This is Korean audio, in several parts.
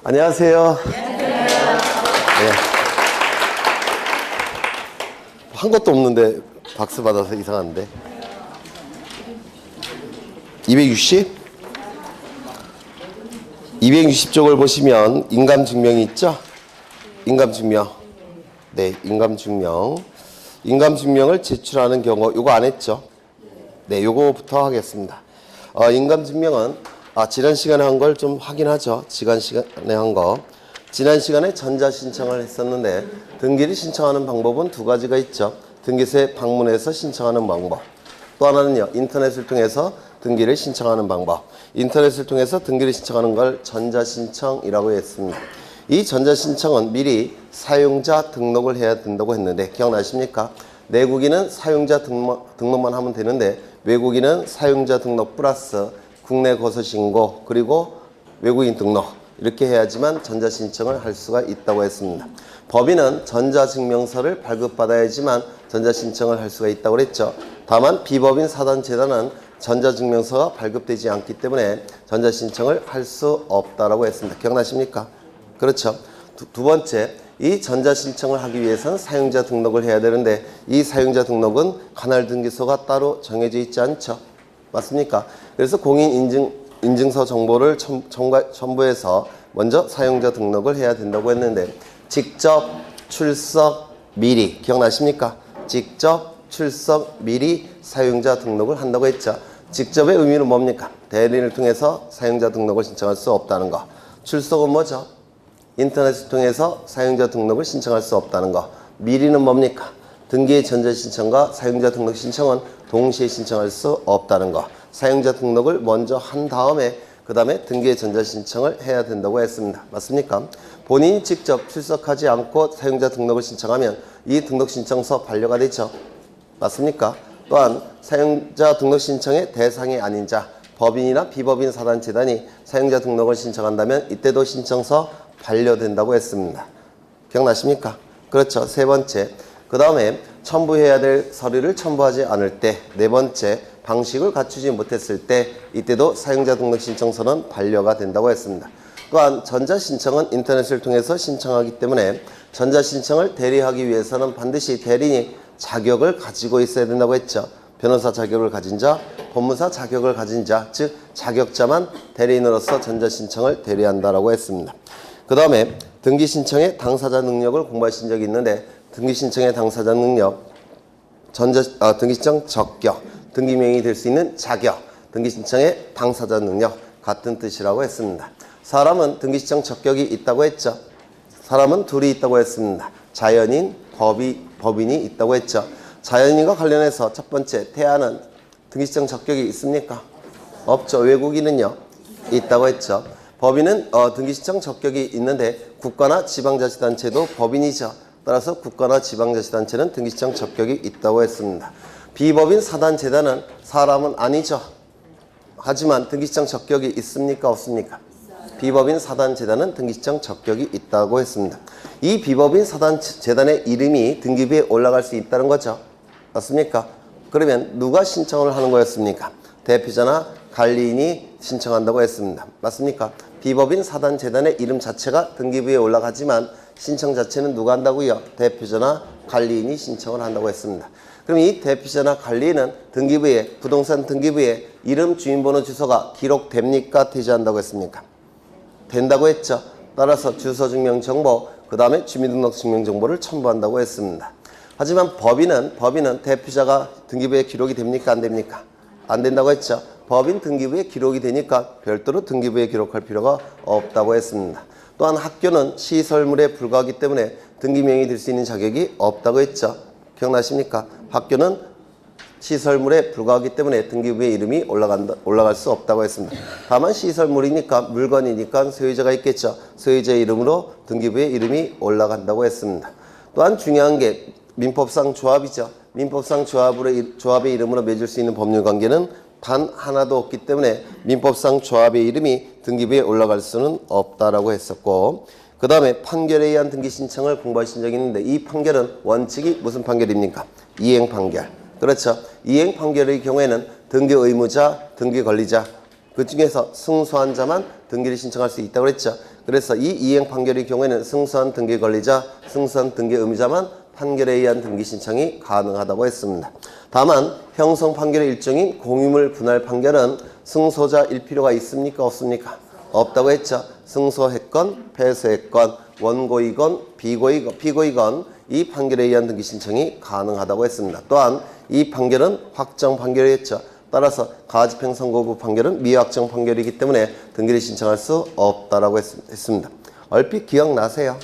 안녕하세요. 네. 한 것도 없는데 박수 받아서 이상한데. 260? 260쪽을 보시면 인감증명이 있죠? 인감증명. 네, 인감증명. 인감증명을 제출하는 경우, 요거 안 했죠? 네, 요거부터 하겠습니다. 인감증명은 지난 시간에 한 걸 좀 확인하죠. 지난 시간에 한 거. 지난 시간에 전자신청을 했었는데 등기를 신청하는 방법은 두 가지가 있죠. 등기소에 방문해서 신청하는 방법. 또 하나는요. 인터넷을 통해서 등기를 신청하는 방법. 인터넷을 통해서 등기를 신청하는 걸 전자신청이라고 했습니다. 이 전자신청은 미리 사용자 등록을 해야 된다고 했는데 기억나십니까? 내국인은 사용자 등록만 하면 되는데 외국인은 사용자 등록 플러스 국내 거소신고 그리고 외국인 등록 이렇게 해야지만 전자신청을 할 수가 있다고 했습니다. 법인은 전자증명서를 발급받아야지만 전자신청을 할 수가 있다고 그랬죠. 다만 비법인 사단재단은 전자증명서가 발급되지 않기 때문에 전자신청을 할 수 없다고 했습니다. 기억나십니까? 그렇죠. 두 번째, 이 전자신청을 하기 위해서는 사용자 등록을 해야 되는데 이 사용자 등록은 관할등기소가 따로 정해져 있지 않죠. 맞습니까? 그래서 공인인증서 정보를 첨부해서 먼저 사용자 등록을 해야 된다고 했는데 직접 출석 미리 기억나십니까? 직접 출석 미리 사용자 등록을 한다고 했죠. 직접의 의미는 뭡니까? 대리인을 통해서 사용자 등록을 신청할 수 없다는 거. 출석은 뭐죠? 인터넷을 통해서 사용자 등록을 신청할 수 없다는 거. 미리는 뭡니까? 등기의 전자신청과 사용자 등록 신청은 동시에 신청할 수 없다는 거. 사용자 등록을 먼저 한 다음에 그 다음에 등기의 전자신청을 해야 된다고 했습니다. 맞습니까? 본인이 직접 출석하지 않고 사용자 등록을 신청하면 이 등록신청서 반려가 되죠. 맞습니까? 또한 사용자 등록 신청의 대상이 아닌 자, 법인이나 비법인 사단재단이 사용자 등록을 신청한다면 이때도 신청서 반려된다고 했습니다. 기억나십니까? 그렇죠. 세 번째, 그 다음에 첨부해야 될 서류를 첨부하지 않을 때, 네 번째, 방식을 갖추지 못했을 때 이때도 사용자 등록 신청서는 반려가 된다고 했습니다. 또한 전자신청은 인터넷을 통해서 신청하기 때문에 전자신청을 대리하기 위해서는 반드시 대리인이 자격을 가지고 있어야 된다고 했죠. 변호사 자격을 가진 자, 법무사 자격을 가진 자, 즉 자격자만 대리인으로서 전자신청을 대리한다라고 했습니다. 그 다음에 등기신청의 당사자 능력을 공부하신 적이 있는데 등기신청의 당사자 능력, 등기신청 적격, 등기명의 될 수 있는 자격, 등기신청의 당사자 능력 같은 뜻이라고 했습니다. 사람은 등기신청 적격이 있다고 했죠. 사람은 둘이 있다고 했습니다. 자연인, 법인이 있다고 했죠. 자연인과 관련해서 첫 번째, 태아는 등기신청 적격이 있습니까? 없죠. 외국인은요? 있다고 했죠. 법인은 등기신청 적격이 있는데 국가나 지방자치단체도 법인이죠. 따라서 국가나 지방자치단체는 등기신청 적격이 있다고 했습니다. 비법인 사단재단은 사람은 아니죠. 하지만 등기신청 적격이 있습니까? 없습니까? 비법인 사단재단은 등기신청 적격이 있다고 했습니다. 이 비법인 사단재단의 이름이 등기부에 올라갈 수 있다는 거죠. 맞습니까? 그러면 누가 신청을 하는 거였습니까? 대표자나 관리인이 신청한다고 했습니다. 맞습니까? 비법인 사단재단의 이름 자체가 등기부에 올라가지만 신청 자체는 누가 한다고요? 대표자나 관리인이 신청을 한다고 했습니다. 그럼 이 대표자나 관리인은 등기부에, 부동산 등기부에 이름, 주민번호, 주소가 기록됩니까? 되지 않는다고 했습니까? 된다고 했죠. 따라서 주소증명정보, 그 다음에 주민등록증명정보를 첨부한다고 했습니다. 하지만 법인은 대표자가 등기부에 기록이 됩니까? 안 됩니까? 안 된다고 했죠. 법인 등기부에 기록이 되니까 별도로 등기부에 기록할 필요가 없다고 했습니다. 또한 학교는 시설물에 불과하기 때문에 등기명의 될 수 있는 자격이 없다고 했죠. 기억나십니까? 학교는 시설물에 불과하기 때문에 등기부에 이름이 올라갈 수 없다고 했습니다. 다만 시설물이니까 물건이니까 소유자가 있겠죠. 소유자의 이름으로 등기부에 이름이 올라간다고 했습니다. 또한 중요한 게 민법상 조합이죠. 민법상 조합의 이름으로 맺을 수 있는 법률관계는 단 하나도 없기 때문에 민법상 조합의 이름이 등기부에 올라갈 수는 없다라고 했었고, 그 다음에 판결에 의한 등기 신청을 공부하신 적이 있는데 이 판결은 원칙이 무슨 판결입니까? 이행 판결. 그렇죠. 이행 판결의 경우에는 등기 의무자, 등기 권리자 그 중에서 승소한 자만 등기를 신청할 수 있다고 그랬죠. 그래서 이 이행 판결의 경우에는 승소한 등기 권리자, 승소한 등기 의무자만 판결에 의한 등기 신청이 가능하다고 했습니다. 다만 형성 판결의 일종인 공유물 분할 판결은 승소자일 필요가 있습니까? 없습니까? 없다고 했죠. 승소했건 패소했건 원고이건 피고이건 이 판결에 의한 등기 신청이 가능하다고 했습니다. 또한 이 판결은 확정 판결이었죠. 따라서 가집행 선고부 판결은 미확정 판결이기 때문에 등기를 신청할 수 없다라고 했습니다. 얼핏 기억나세요?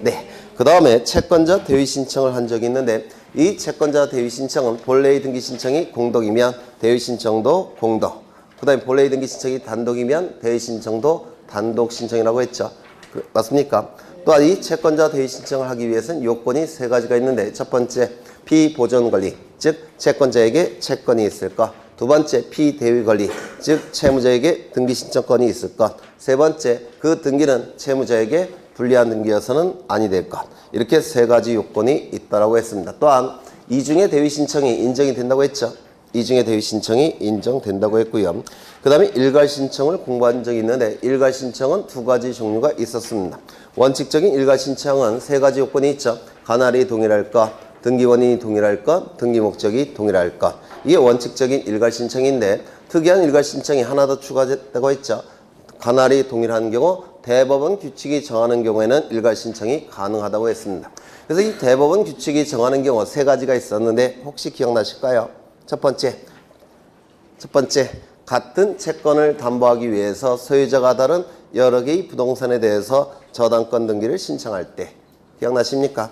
네. 그 다음에 채권자 대위 신청을 한 적이 있는데 이 채권자 대위 신청은 본래의 등기 신청이 공덕이면 대위 신청도 공덕. 그 다음에 본래의 등기 신청이 단독이면 대위 신청도 단독 신청이라고 했죠. 맞습니까? 또한 이 채권자 대위 신청을 하기 위해서는 요건이 세 가지가 있는데 첫 번째 피보존 권리, 즉 채권자에게 채권이 있을 것. 두 번째 피대위 권리, 즉 채무자에게 등기 신청권이 있을 것. 세 번째 그 등기는 채무자에게 불리한 등기여서는 아니 될 것. 이렇게 세 가지 요건이 있다고 했습니다. 또한 이중의 대위 신청이 인정이 된다고 했죠. 이중의 대위 신청이 인정된다고 했고요. 그 다음에 일괄 신청을 공부한 적이 있는데 일괄 신청은 두 가지 종류가 있었습니다. 원칙적인 일괄 신청은 세 가지 요건이 있죠. 관할이 동일할 것, 등기 원인이 동일할 것, 등기 목적이 동일할 것. 이게 원칙적인 일괄 신청인데 특이한 일괄 신청이 하나 더 추가됐다고 했죠. 관할이 동일한 경우 대법원 규칙이 정하는 경우에는 일괄 신청이 가능하다고 했습니다. 그래서 이 대법원 규칙이 정하는 경우 세 가지가 있었는데 혹시 기억나실까요? 첫 번째 같은 채권을 담보하기 위해서 소유자가 다른 여러 개의 부동산에 대해서 저당권 등기를 신청할 때 기억나십니까?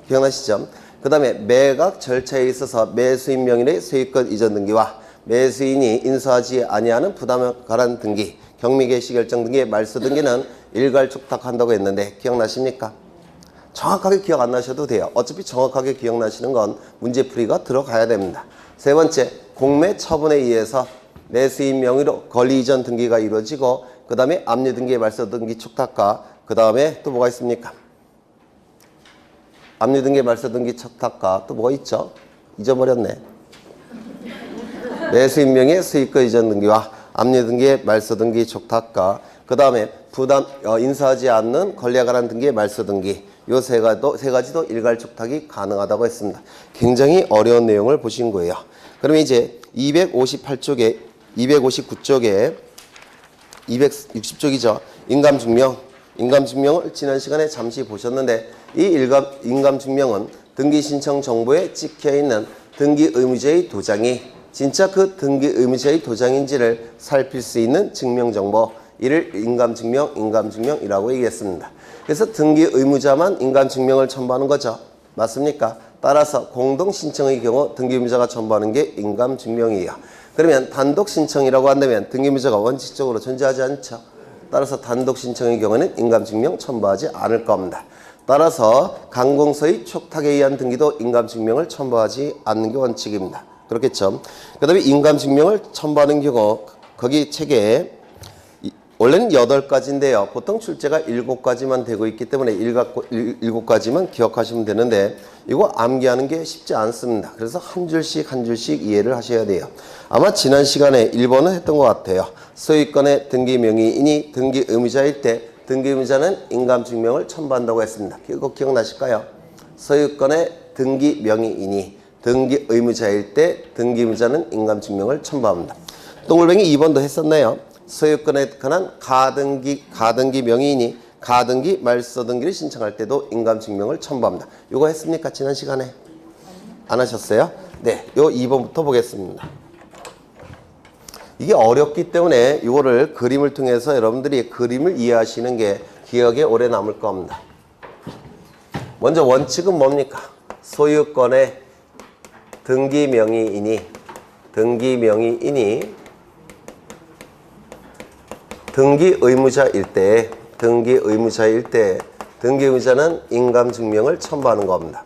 기억나시죠? 그 다음에 매각 절차에 있어서 매수인 명의의 소유권 이전 등기와 매수인이 인수하지 아니하는 부담 가란 등기, 경미 개시 결정 등기의 말소 등기는 일괄 촉탁한다고 했는데 기억나십니까? 정확하게 기억 안 나셔도 돼요. 어차피 정확하게 기억나시는 건 문제풀이가 들어가야 됩니다. 세 번째, 공매 처분에 의해서 매수인 명의로 권리 이전 등기가 이루어지고 그 다음에 압류 등기의 말소 등기 촉탁과 그 다음에 또 뭐가 있습니까? 압류 등기의 말소 등기 촉탁과 또 뭐가 있죠? 잊어버렸네. 매수인 명의의 수익권 이전 등기와 압류 등기의 말소 등기 촉탁과 그 다음에 인수하지 않는 권리에 관한 등기의 말소 등기 요 세 가지도 일괄 촉탁이 가능하다고 했습니다. 굉장히 어려운 내용을 보신 거예요. 그러면 이제 258쪽에 259쪽에 260쪽이죠. 인감증명을 지난 시간에 잠시 보셨는데 이 인감증명은 등기 신청 정보에 찍혀있는 등기 의무자의 도장이 진짜 그 등기 의무자의 도장인지를 살필 수 있는 증명정보, 이를 인감증명이라고 얘기했습니다. 그래서 등기 의무자만 인감증명을 첨부하는 거죠. 맞습니까? 따라서 공동신청의 경우 등기 의무자가 첨부하는 게 인감증명이에요. 그러면 단독신청이라고 한다면 등기 의무자가 원칙적으로 존재하지 않죠. 따라서 단독신청의 경우에는 인감증명 첨부하지 않을 겁니다. 따라서 강공서의 촉탁에 의한 등기도 인감증명을 첨부하지 않는 게 원칙입니다. 그렇겠죠. 그 다음에 인감증명을 첨부하는 경우 거기 책에 원래는 8가지인데요. 보통 출제가 7가지만 되고 있기 때문에 7가지만 기억하시면 되는데 이거 암기하는 게 쉽지 않습니다. 그래서 한 줄씩 이해를 하셔야 돼요. 아마 지난 시간에 1번은 했던 것 같아요. 소유권의 등기 명의인이 등기 의무자일 때 등기 의무자는 인감증명을 첨부한다고 했습니다. 이거 기억나실까요? 소유권의 등기 명의인이 등기 의무자일 때 등기 의무자는 인감증명을 첨부합니다. 동글뱅이 2번도 했었나요? 소유권에 관한 가등기 명의인이 가등기 말소 등기를 신청할 때도 인감증명을 첨부합니다. 이거 했습니까? 지난 시간에? 안 하셨어요? 네, 요 2번부터 보겠습니다. 이게 어렵기 때문에 이거를 그림을 통해서 여러분들이 그림을 이해하시는 게 기억에 오래 남을 겁니다. 먼저 원칙은 뭡니까? 소유권의 등기 명의인이 등기 의무자일 때 등기 의무자는 인감증명을 첨부하는 겁니다.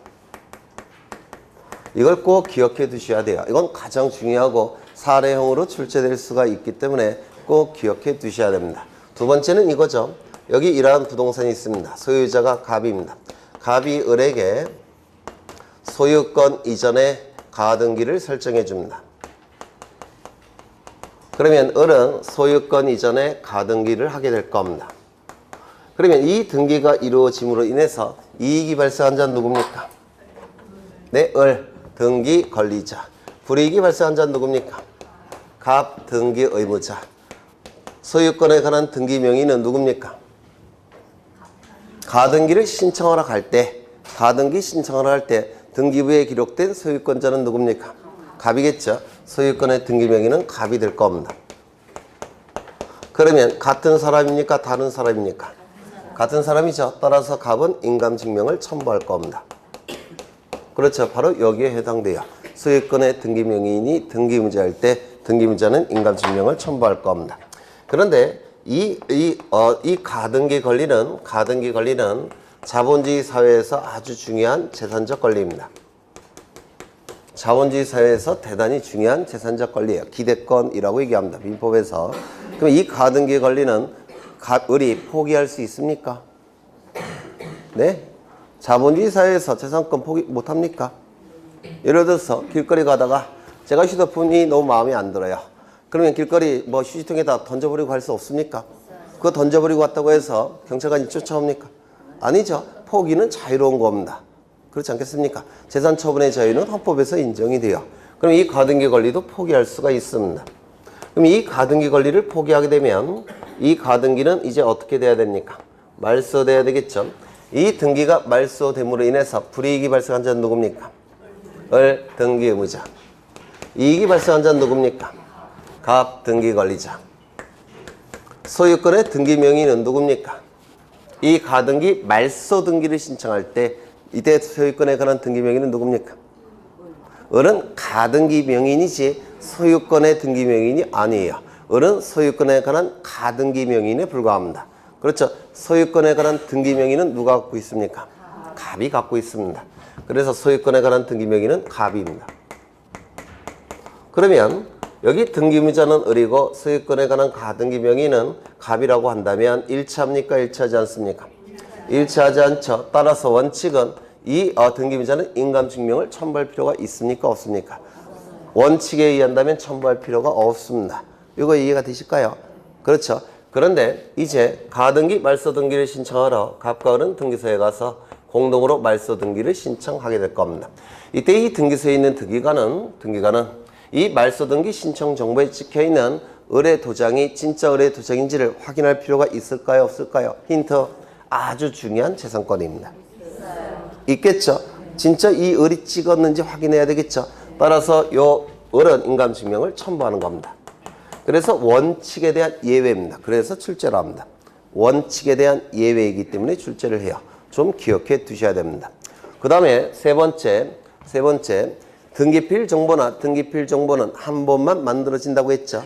이걸 꼭 기억해 두셔야 돼요. 이건 가장 중요하고 사례형으로 출제될 수가 있기 때문에 꼭 기억해 두셔야 됩니다. 두 번째는 이거죠. 여기 이러한 부동산이 있습니다. 소유자가 갑입니다. 갑이 을에게 소유권 이전의 가등기를 설정해 줍니다. 그러면 을은 소유권 이전에 가등기를 하게 될 겁니다. 그러면 이 등기가 이루어짐으로 인해서 이익이 발생한 자는 누굽니까? 네, 을. 등기 권리자. 불이익이 발생한 자는 누굽니까? 갑. 등기 의무자. 소유권에 관한 등기 명의는 누굽니까? 가등기를 신청하러 갈 때, 가등기 신청하러 할 때 등기부에 기록된 소유권자는 누굽니까? 갑이겠죠. 소유권의 등기 명의는 갑이 될 겁니다. 그러면 같은 사람입니까? 다른 사람입니까? 같은 사람이죠. 따라서 갑은 인감증명을 첨부할 겁니다. 그렇죠. 바로 여기에 해당돼요. 소유권의 등기 명의인이 등기문제할 때 등기문자는 인감증명을 첨부할 겁니다. 그런데 이 가등기 권리는 자본주의 사회에서 아주 중요한 재산적 권리입니다. 자본주의 사회에서 대단히 중요한 재산적 권리예요. 기대권이라고 얘기합니다. 민법에서. 그럼 이 가등기 권리는 을이 포기할 수 있습니까? 네? 자본주의 사회에서 재산권 포기 못합니까? 예를 들어서 길거리 가다가 제가 휴대폰이 너무 마음에 안 들어요. 그러면 길거리 뭐 휴지통에다 던져버리고 갈 수 없습니까? 그거 던져버리고 왔다고 해서 경찰관이 쫓아옵니까? 아니죠. 포기는 자유로운 겁니다. 그렇지 않겠습니까? 재산 처분의 자유는 헌법에서 인정이 돼요. 그럼 이 가등기 권리도 포기할 수가 있습니다. 그럼 이 가등기 권리를 포기하게 되면 이 가등기는 이제 어떻게 돼야 됩니까? 말소돼야 되겠죠. 이 등기가 말소됨으로 인해서 불이익이 발생한 자는 누굽니까? 을. 등기 의무자. 이익이 발생한 자는 누굽니까? 갑. 등기 권리자. 소유권의 등기 명의는 누굽니까? 이 가등기 말소 등기를 신청할 때 이때 소유권에 관한 등기 명의는 누굽니까? 을은 가등기 명의인이지 소유권의 등기 명의인이 아니에요. 을은 소유권에 관한 가등기 명의인에 불과합니다. 그렇죠. 소유권에 관한 등기 명의는 누가 갖고 있습니까? 갑이 갖고 있습니다. 그래서 소유권에 관한 등기 명의는 갑입니다. 그러면 여기 등기무자는 을이고 소유권에 관한 가등기 명의는 갑이라고 한다면 일치합니까? 일치하지 않습니까? 일치하지 않죠. 따라서 원칙은 이 등기무자는 인감증명을 첨부할 필요가 있습니까? 없습니까? 원칙에 의한다면 첨부할 필요가 없습니다. 이거 이해가 되실까요? 그렇죠. 그런데 이제 가등기 말소 등기를 신청하러 갑과 을은 등기소에 가서 공동으로 말소 등기를 신청하게 될 겁니다. 이때 이 등기소에 있는 등기관은 이 말소 등기 신청 정보에 찍혀 있는 을의 도장이 진짜 을의 도장인지를 확인할 필요가 있을까요? 없을까요? 힌트. 아주 중요한 재산권입니다. 있겠죠. 진짜 이 을이 찍었는지 확인해야 되겠죠. 따라서 요 을은 인감증명을 첨부하는 겁니다. 그래서 원칙에 대한 예외입니다. 그래서 출제를 합니다. 원칙에 대한 예외이기 때문에 출제를 해요. 좀 기억해 두셔야 됩니다. 그 다음에 세 번째 등기필 정보나 등기필 정보는 한 번만 만들어진다고 했죠.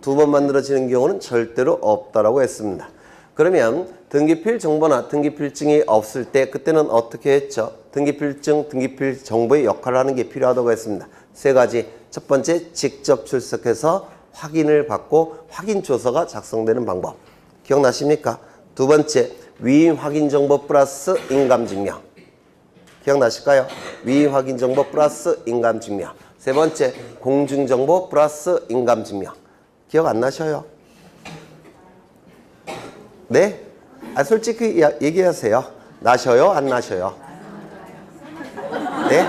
두 번 만들어지는 경우는 절대로 없다라고 했습니다. 그러면 등기필 정보나 등기필증이 없을 때 그때는 어떻게 했죠? 등기필증, 등기필 정보의 역할을 하는 게 필요하다고 했습니다. 세 가지. 첫 번째, 직접 출석해서 확인을 받고 확인 조서가 작성되는 방법. 기억나십니까? 두 번째, 위임 확인 정보 플러스 인감증명. 기억나실까요? 위임 확인 정보 플러스 인감증명. 세 번째, 공증정보 플러스 인감증명. 기억 안 나셔요? 네? 솔직히 얘기하세요. 나셔요? 안 나셔요? 네?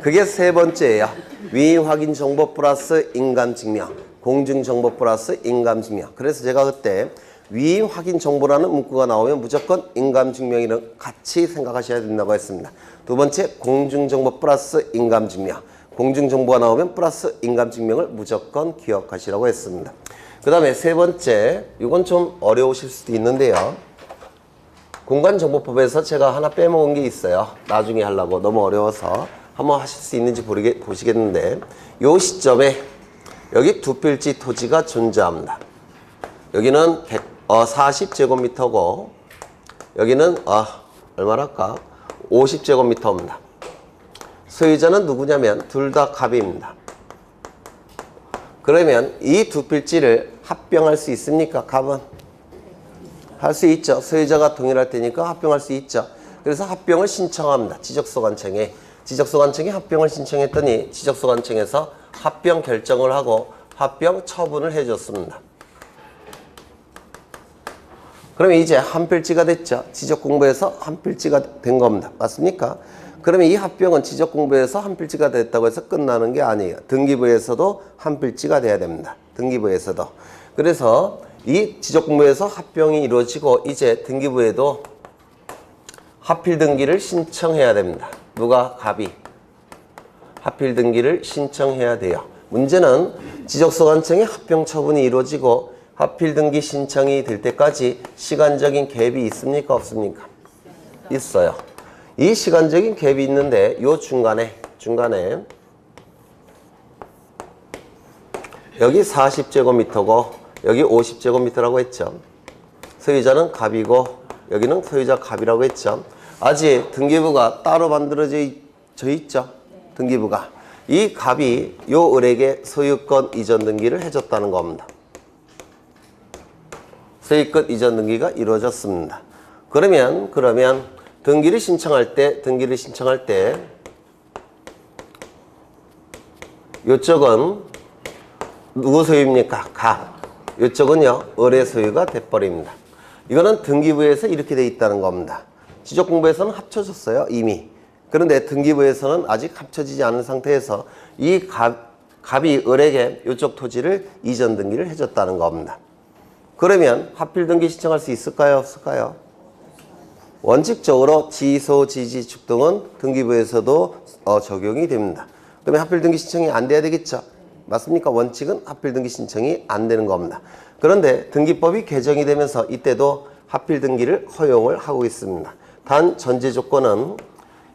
그게 세 번째예요. 위임 확인 정보 플러스 인감증명. 공증정보 플러스 인감증명. 그래서 제가 그때 위임 확인 정보라는 문구가 나오면 무조건 인감증명이랑 같이 생각하셔야 된다고 했습니다. 두 번째, 공증정보 플러스 인감증명. 공증정보가 나오면 플러스 인감증명을 무조건 기억하시라고 했습니다. 그 다음에 세 번째, 이건 좀 어려우실 수도 있는데요. 공간정보법에서 제가 하나 빼먹은 게 있어요. 나중에 하려고 너무 어려워서 한번 하실 수 있는지 보시겠는데, 이 시점에 여기 두 필지 토지가 존재합니다. 여기는 40제곱미터고 여기는 얼마랄까 50제곱미터입니다. 소유자는 누구냐면 둘 다 갑입니다. 그러면 이 두 필지를 합병할 수 있습니까? 갑은? 할 수 있죠. 소유자가 동일할 테니까 합병할 수 있죠. 그래서 합병을 신청합니다. 지적소관청에. 지적소관청에 합병을 신청했더니 지적소관청에서 합병 결정을 하고 합병 처분을 해줬습니다. 그러면 이제 한 필지가 됐죠. 지적공부에서 한 필지가 된 겁니다. 맞습니까? 그러면 이 합병은 지적공부에서 한 필지가 됐다고 해서 끝나는 게 아니에요. 등기부에서도 한 필지가 돼야 됩니다. 등기부에서도. 그래서 이 지적공부에서 합병이 이루어지고 이제 등기부에도 하필 등기를 신청해야 됩니다. 누가? 갑이. 하필 등기를 신청해야 돼요. 문제는 지적소관청의 합병 처분이 이루어지고 하필 등기 신청이 될 때까지 시간적인 갭이 있습니까? 없습니까? 있어요. 이 시간적인 갭이 있는데 요 중간에 여기 40제곱미터고 여기 50제곱미터라고 했죠. 소유자는 갑이고 여기는 소유자 갑이라고 했죠. 아직 등기부가 따로 만들어져 있죠. 등기부가. 이 갑이 요 을에게 소유권 이전 등기를 해줬다는 겁니다. 소유권 이전 등기가 이루어졌습니다. 그러면 등기를 신청할 때 요쪽은 누구 소유입니까? 갑. 요쪽은요, 을의 소유가 돼버립니다. 이거는 등기부에서 이렇게 돼 있다는 겁니다. 지적공부에서는 합쳐졌어요, 이미. 그런데 등기부에서는 아직 합쳐지지 않은 상태에서 이 갑이 을에게 이쪽 토지를 이전 등기를 해줬다는 겁니다. 그러면 하필 등기 신청할 수 있을까요? 없을까요? 원칙적으로 지소, 지지, 축등은 등기부에서도 적용이 됩니다. 그러면 하필 등기 신청이 안 돼야 되겠죠? 맞습니까? 원칙은 하필 등기 신청이 안 되는 겁니다. 그런데 등기법이 개정이 되면서 이때도 하필 등기를 허용을 하고 있습니다. 단 전제 조건은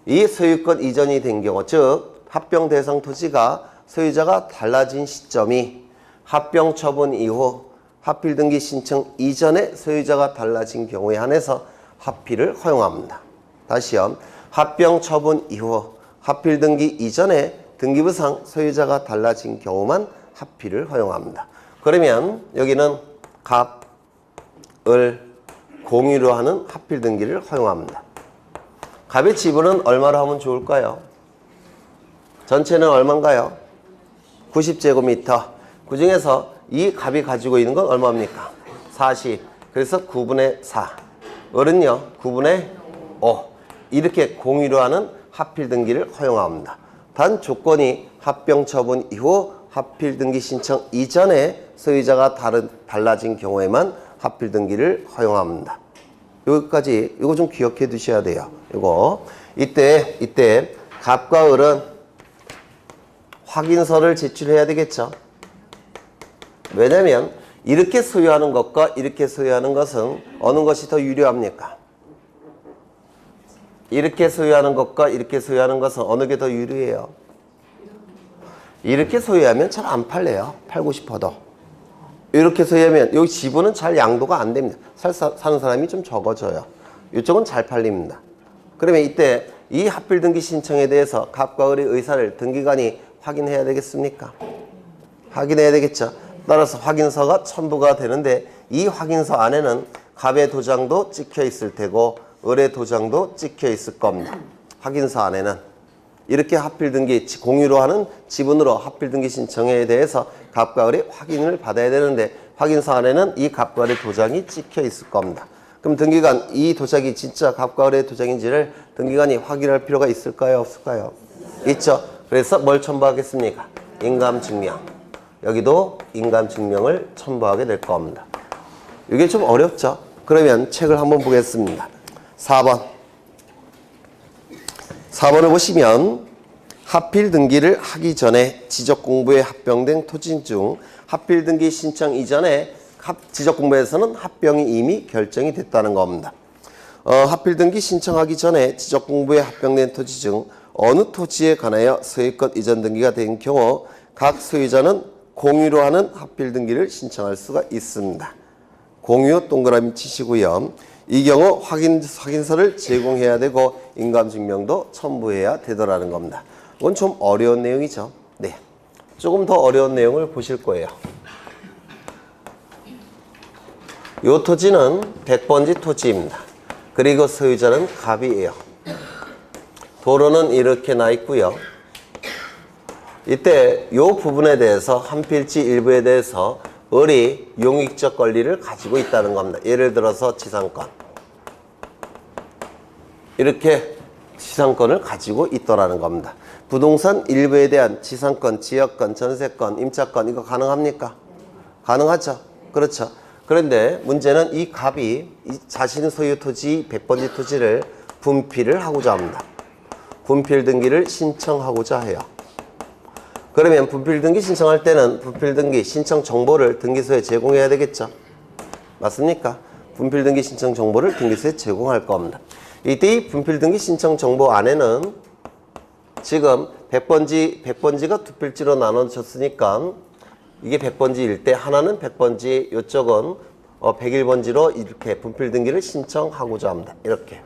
이 소유권 이전이 된 경우, 즉 합병 대상 토지가 소유자가 달라진 시점이 합병 처분 이후 하필 등기 신청 이전에 소유자가 달라진 경우에 한해서 하필을 허용합니다. 다시요. 합병 처분 이후 하필 등기 이전에 등기부상 소유자가 달라진 경우만 하필을 허용합니다. 그러면 여기는 갑, 을 공유로 하는 하필 등기를 허용합니다. 갑의 지분은 얼마로 하면 좋을까요? 전체는 얼마인가요? 90제곱미터. 그 중에서 이 갑이 가지고 있는 건 얼마입니까? 40. 그래서 9분의 4. 을은요, 9분의 5. 이렇게 공유로 하는 하필 등기를 허용합니다. 단 조건이 합병 처분 이후 하필 등기 신청 이전에 소유자가 달라진 경우에만 하필 등기를 허용합니다. 여기까지 이거 좀 기억해 두셔야 돼요. 이거 이때 갑과 을은 확인서를 제출해야 되겠죠. 왜냐면 이렇게 소유하는 것과 이렇게 소유하는 것은 어느 것이 더 유리합니까? 이렇게 소유하는 것과 이렇게 소유하는 것은 어느 게 더 유리해요? 이렇게 소유하면 잘 안 팔려요. 팔고 싶어도. 이렇게 소유하면 여기 지분은 잘 양도가 안 됩니다. 사는 사람이 좀 적어져요. 이쪽은 잘 팔립니다. 그러면 이때 이 하필 등기 신청에 대해서 갑과 을의 의사를 등기관이 확인해야 되겠습니까? 확인해야 되겠죠. 따라서 확인서가 첨부가 되는데 이 확인서 안에는 갑의 도장도 찍혀 있을 테고 을의 도장도 찍혀 있을 겁니다. 확인서 안에는. 이렇게 하필 등기 공유로 하는 지분으로 하필 등기 신청에 대해서 갑과 을의 확인을 받아야 되는데 확인서 안에는 이 갑과 을의 도장이 찍혀 있을 겁니다. 그럼 등기관 이 도장이 진짜 갑과 을의 도장인지를 등기관이 확인할 필요가 있을까요? 없을까요? 있죠. 그래서 뭘 첨부하겠습니까? 인감증명. 여기도 인감증명을 첨부하게 될 겁니다. 이게 좀 어렵죠? 그러면 책을 한번 보겠습니다. 4번을 보시면 하필 등기를 하기 전에 지적공부에 합병된 토지 중 하필 등기 신청 이전에 지적공부에서는 합병이 이미 결정이 됐다는 겁니다. 하필 등기 신청하기 전에 지적공부에 합병된 토지 중 어느 토지에 관하여 소유권 이전 등기가 된 경우 각 소유자는 공유로 하는 하필 등기를 신청할 수가 있습니다. 공유 동그라미 치시고요. 이 경우 확인서를 제공해야 되고 인감증명도 첨부해야 되더라는 겁니다. 이건 좀 어려운 내용이죠. 네, 조금 더 어려운 내용을 보실 거예요. 이 토지는 100번지 토지입니다. 그리고 소유자는 갑이에요. 도로는 이렇게 나 있고요. 이때 요 부분에 대해서 한필지 일부에 대해서 을이 용익적 권리를 가지고 있다는 겁니다. 예를 들어서 지상권. 이렇게 지상권을 가지고 있더라는 겁니다. 부동산 일부에 대한 지상권, 지역권, 전세권, 임차권 이거 가능합니까? 가능하죠. 그렇죠. 그런데 문제는 이 갑이 자신 소유 토지 100번지 토지를 분필을 하고자 합니다. 분필 등기를 신청하고자 해요. 그러면 분필 등기 신청할 때는 분필 등기 신청 정보를 등기소에 제공해야 되겠죠. 맞습니까? 분필 등기 신청 정보를 등기소에 제공할 겁니다. 이때 이 분필 등기 신청 정보 안에는 지금 100번지가 두 필지로 나눠졌으니까 이게 100번지일 때 하나는 100번지, 이쪽은 101번지로 이렇게 분필 등기를 신청하고자 합니다. 이렇게.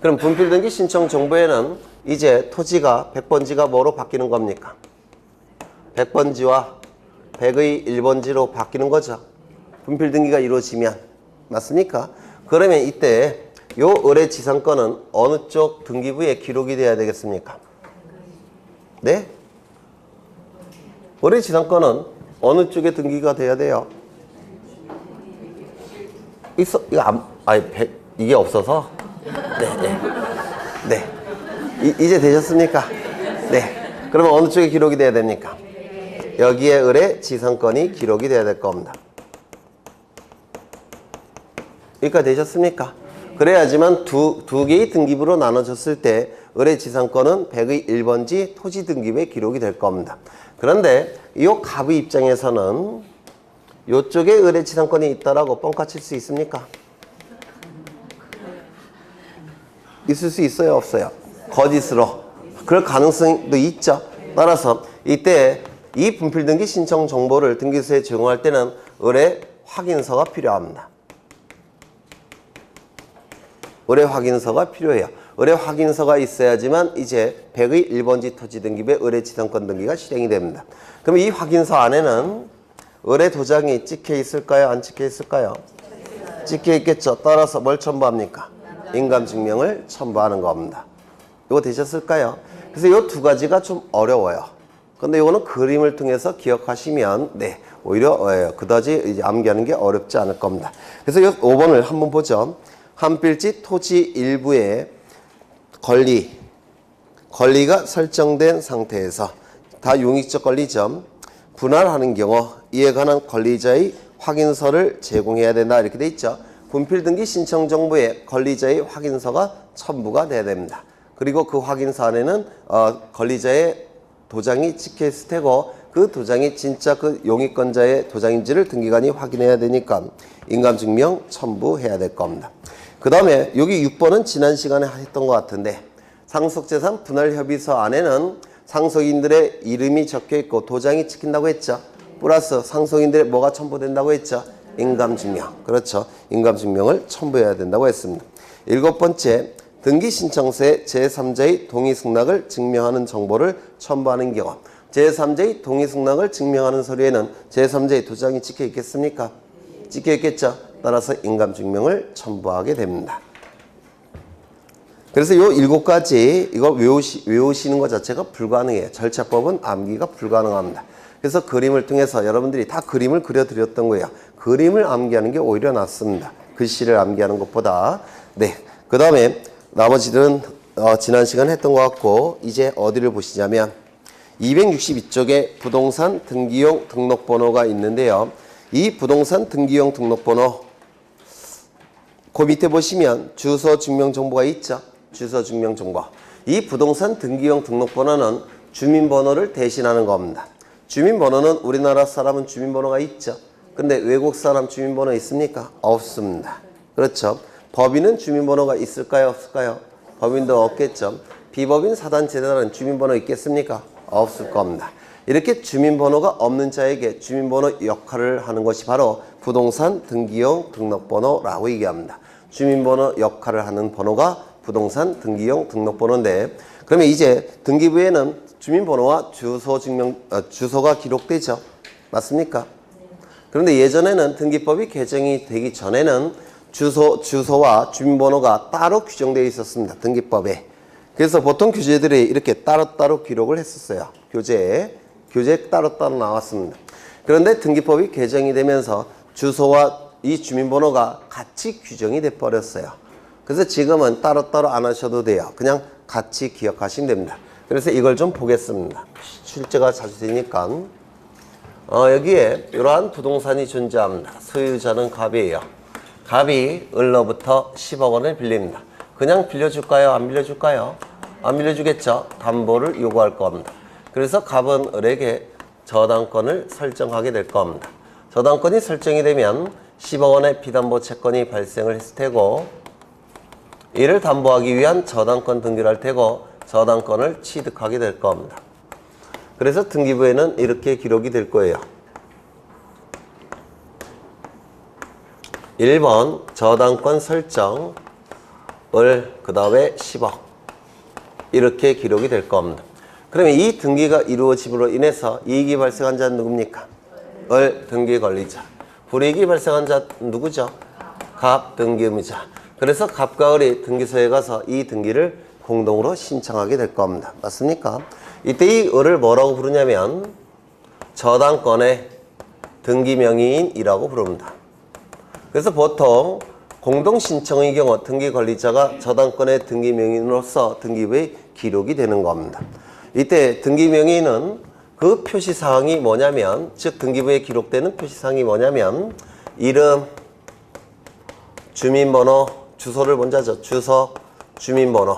그럼 분필 등기 신청 정보에는 이제 토지가 100번지가 뭐로 바뀌는 겁니까? 100번지와 100의 1번지로 바뀌는 거죠. 분필 등기가 이루어지면. 맞습니까? 그러면 이때 요 을의 지상권은 어느 쪽 등기부에 기록이 돼야 되겠습니까? 네? 을의 지상권은 어느 쪽에 등기가 돼야 돼요? 이게 없어서? 네. 이제 되셨습니까? 네. 그러면 어느 쪽에 기록이 돼야 됩니까? 여기에 을의 지상권이 기록이 돼야 될 겁니다. 여기까지 되셨습니까? 그래야지만 두 개의 등기부로 나눠졌을 때 을의 지상권은 100의 1번지 토지 등기부에 기록이 될 겁니다. 그런데 이 갑의 입장에서는 이쪽에 을의 지상권이 있다라고 뻥카 칠 수 있습니까? 있을 수 있어요? 없어요? 거짓으로. 그럴 가능성도 있죠. 따라서 이때 이 분필 등기 신청 정보를 등기소에 제공할 때는 을의 확인서가 필요합니다. 을의 확인서가 필요해요. 을의 확인서가 있어야지만 이제 100의 1번지 토지 등기부에 을의 지상권 등기가 실행이 됩니다. 그럼 이 확인서 안에는 을의 도장이 찍혀 있을까요? 안 찍혀 있을까요? 찍혀 있겠죠. 따라서 뭘 첨부합니까? 인감증명을 첨부하는 겁니다. 이거 되셨을까요? 그래서 이 두 가지가 좀 어려워요. 근데 이거는 그림을 통해서 기억하시면 오히려 그다지 이제 암기하는 게 어렵지 않을 겁니다. 그래서 이 5번을 한번 보죠. 한필지 토지 일부의 권리가 설정된 상태에서 다 용익적 권리죠. 분할하는 경우 이에 관한 권리자의 확인서를 제공해야 된다 이렇게 돼 있죠. 분필 등기 신청 정보에 권리자의 확인서가 첨부가 돼야 됩니다. 그리고 그 확인서 안에는 권리자의 도장이 찍혀 있을 테고 그 도장이 진짜 그 용익권자의 도장인지를 등기관이 확인해야 되니까 인감증명 첨부해야 될 겁니다. 그 다음에 여기 6번은 지난 시간에 했던 것 같은데 상속재산 분할협의서 안에는 상속인들의 이름이 적혀 있고 도장이 찍힌다고 했죠. 플러스 상속인들의 뭐가 첨부된다고 했죠. 인감증명. 그렇죠. 인감증명을 첨부해야 된다고 했습니다. 7번째, 등기신청서에 제3자의 동의승낙을 증명하는 정보를 첨부하는 경우 제3자의 동의승낙을 증명하는 서류에는 제3자의 도장이 찍혀 있겠습니까? 찍혀 있겠죠. 따라서 인감증명을 첨부하게 됩니다. 그래서 요 7가지 이거 외우시는 것 자체가 불가능해요. 절차법은 암기가 불가능합니다. 그래서 그림을 통해서 여러분들이 다 그림을 그려드렸던 거예요. 그림을 암기하는 게 오히려 낫습니다. 글씨를 암기하는 것보다. 그 다음에 나머지들은 지난 시간에 했던 것 같고 이제 어디를 보시냐면 262쪽에 부동산 등기용 등록번호가 있는데요. 이 부동산 등기용 등록번호 그 밑에 보시면 주소 증명정보가 있죠. 주소 증명정보. 이 부동산 등기용 등록번호는 주민번호를 대신하는 겁니다. 주민번호는 우리나라 사람은 주민번호가 있죠. 근데 외국 사람 주민번호 있습니까? 없습니다. 그렇죠. 법인은 주민번호가 있을까요? 없을까요? 법인도 없겠죠. 비법인 사단 재단은 주민번호 있겠습니까? 없을 겁니다. 이렇게 주민번호가 없는 자에게 주민번호 역할을 하는 것이 바로 부동산 등기용 등록번호라고 얘기합니다. 주민번호 역할을 하는 번호가 부동산 등기용 등록번호인데 그러면 이제 등기부에는 주민번호와 주소가 기록되죠. 맞습니까? 그런데 예전에는 등기법이 개정이 되기 전에는 주소와 주민번호가 따로 규정되어 있었습니다. 등기법에. 그래서 보통 규제들이 이렇게 따로따로 기록을 했었어요. 교재 따로따로 나왔습니다. 그런데 등기법이 개정이 되면서 주소와 이 주민번호가 같이 규정이 돼 버렸어요. 그래서 지금은 따로따로 안 하셔도 돼요. 그냥 같이 기억하시면 됩니다. 그래서 이걸 좀 보겠습니다. 출제가 자주 되니까. 여기에 이러한 부동산이 존재합니다. 소유자는 갑이에요. 갑이 을로부터 10억 원을 빌립니다. 그냥 빌려줄까요? 안 빌려줄까요? 안 빌려주겠죠. 담보를 요구할 겁니다. 그래서 갑은 을에게 저당권을 설정하게 될 겁니다. 저당권이 설정이 되면 10억 원의 비담보 채권이 발생을 했을 테고, 이를 담보하기 위한 저당권 등기를 할 테고 저당권을 취득하게 될 겁니다. 그래서 등기부에는 이렇게 기록이 될 거예요. 1번 저당권 설정 을 그 다음에 10억 이렇게 기록이 될 겁니다. 그러면 이 등기가 이루어짐으로 인해서 이익이 발생한 자는 누굽니까? 을 등기 권리자. 불이익이 발생한 자 누구죠? 갑 등기 의무자. 그래서 갑과 을이 등기소에 가서 이 등기를 공동으로 신청하게 될 겁니다. 맞습니까? 이때 이 을을 뭐라고 부르냐면 저당권의 등기명의인이라고 부릅니다. 그래서 보통 공동신청의 경우 등기관리자가 저당권의 등기명의인으로서 등기부에 기록이 되는 겁니다. 이때 등기명의인은 그 표시사항이 뭐냐면, 즉 등기부에 기록되는 표시사항이 뭐냐면 이름, 주민번호, 주소를 먼저 하죠. 주소, 주민번호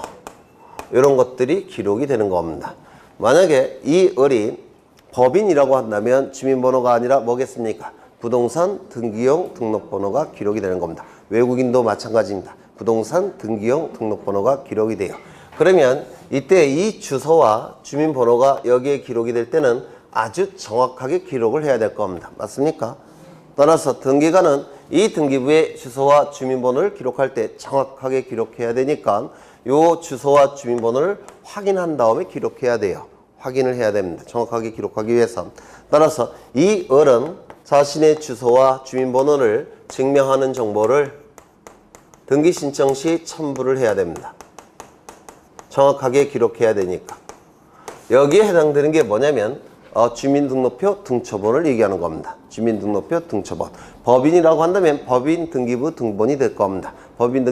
이런 것들이 기록이 되는 겁니다. 만약에 이 을이 법인이라고 한다면 주민번호가 아니라 뭐겠습니까? 부동산 등기용 등록번호가 기록이 되는 겁니다. 외국인도 마찬가지입니다. 부동산 등기용 등록번호가 기록이 돼요. 그러면 이때 이 주소와 주민번호가 여기에 기록이 될 때는 아주 정확하게 기록을 해야 될 겁니다. 맞습니까? 따라서 등기관은 이 등기부의 주소와 주민번호를 기록할 때 정확하게 기록해야 되니까 이 주소와 주민번호를 확인한 다음에 기록해야 돼요. 확인을 해야 됩니다. 정확하게 기록하기 위해서. 따라서 이 을은 자신의 주소와 주민번호를 증명하는 정보를 등기 신청 시 첨부를 해야 됩니다. 정확하게 기록해야 되니까. 여기에 해당되는 게 뭐냐면 주민등록표 등초본을 얘기하는 겁니다. 주민등록표 등초본. 법인이라고 한다면 법인 등기부 등본이 될 겁니다. 법인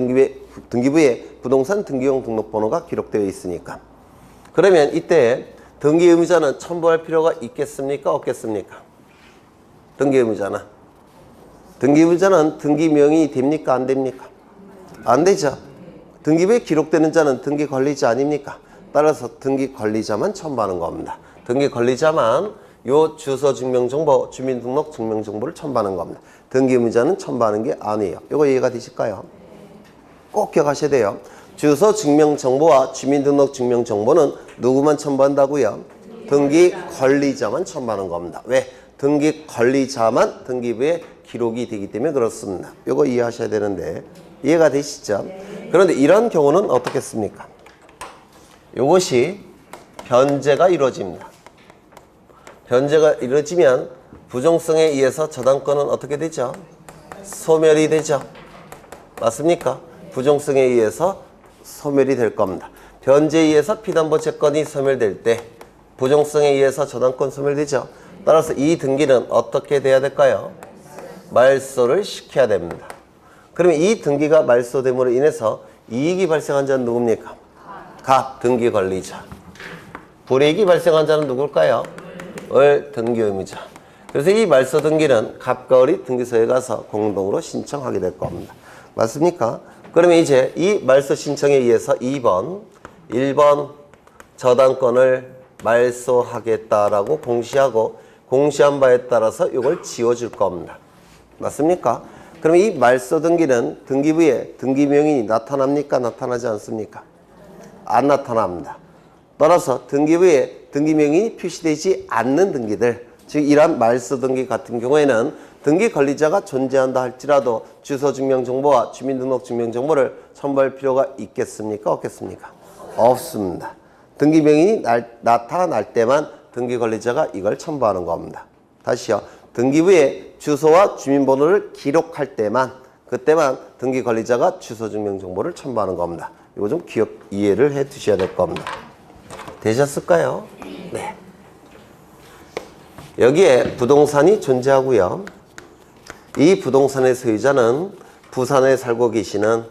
등기부에 부동산 등기용 등록번호가 기록되어 있으니까. 그러면 이때 등기 의무자는 첨부할 필요가 있겠습니까? 없겠습니까? 등기 의무자는. 등기 의무자는 등기 명의인이 됩니까? 안 됩니까? 안 되죠. 등기부에 기록되는 자는 등기 관리자 아닙니까? 따라서 등기 관리자만 첨부하는 겁니다. 등기 관리자만 요 주소 증명정보, 주민등록 증명정보를 첨부하는 겁니다. 등기 의무자는 첨부하는 게 아니에요. 이거 이해가 되실까요? 꼭 기억하셔야 돼요. 주소 증명정보와 주민등록 증명정보는 누구만 첨부한다고요? 등기 관리자만 첨부하는 겁니다. 왜? 등기 관리자만 등기부에 기록이 되기 때문에 그렇습니다. 이거 이해하셔야 되는데 이해가 되시죠? 그런데 이런 경우는 어떻겠습니까? 이것이 변제가 이루어집니다. 변제가 이루어지면 부정성에 의해서 저당권은 어떻게 되죠? 소멸이 되죠. 맞습니까? 부정성에 의해서 소멸이 될 겁니다. 변제에 의해서 피담보 채권이 소멸될 때 부정성에 의해서 저당권 소멸되죠. 따라서 이 등기는 어떻게 돼야 될까요? 말소를 시켜야 됩니다. 그러면 이 등기가 말소됨으로 인해서 이익이 발생한 자는 누굽니까? 갑 등기 관리자. 불이익이 발생한 자는 누굴까요? 을 등기 의무자. 그래서 이 말소 등기는 갑과 을이 등기소에 가서 공동으로 신청하게 될 겁니다. 맞습니까? 그러면 이제 이 말소 신청에 의해서 2번, 1번 저당권을 말소하겠다라고 공시하고 공시한 바에 따라서 이걸 지워줄 겁니다. 맞습니까? 그러면 이 말소 등기는 등기부에 등기명인이 나타납니까? 나타나지 않습니까? 안 나타납니다. 따라서 등기부에 등기명인이 표시되지 않는 등기들, 즉 이러한 말소 등기 같은 경우에는 등기 관리자가 존재한다 할지라도 주소 증명 정보와 주민등록 증명 정보를 첨부할 필요가 있겠습니까? 없겠습니까? 없습니다. 등기명인이 나타날 때만 등기 관리자가 이걸 첨부하는 겁니다. 다시요. 등기부에 주소와 주민번호를 기록할 때만, 그때만 등기 관리자가 주소 증명 정보를 첨부하는 겁니다. 이거 좀 이해를 해 두셔야 될 겁니다. 되셨을까요? 네. 여기에 부동산이 존재하고요. 이 부동산의 소유자는 부산에 살고 계시는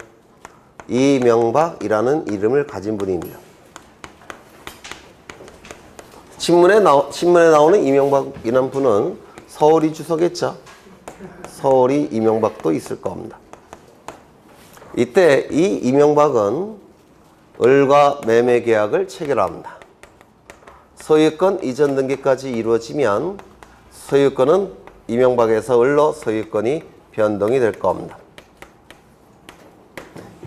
이명박이라는 이름을 가진 분입니다. 신문에 나오는 이명박이라는 분은 서울이 주소겠죠. 서울이 이명박도 있을 겁니다. 이때 이 이명박은 을과 매매 계약을 체결합니다. 소유권 이전 등기까지 이루어지면 소유권은 이명박에서 을로 소유권이 변동이 될 겁니다.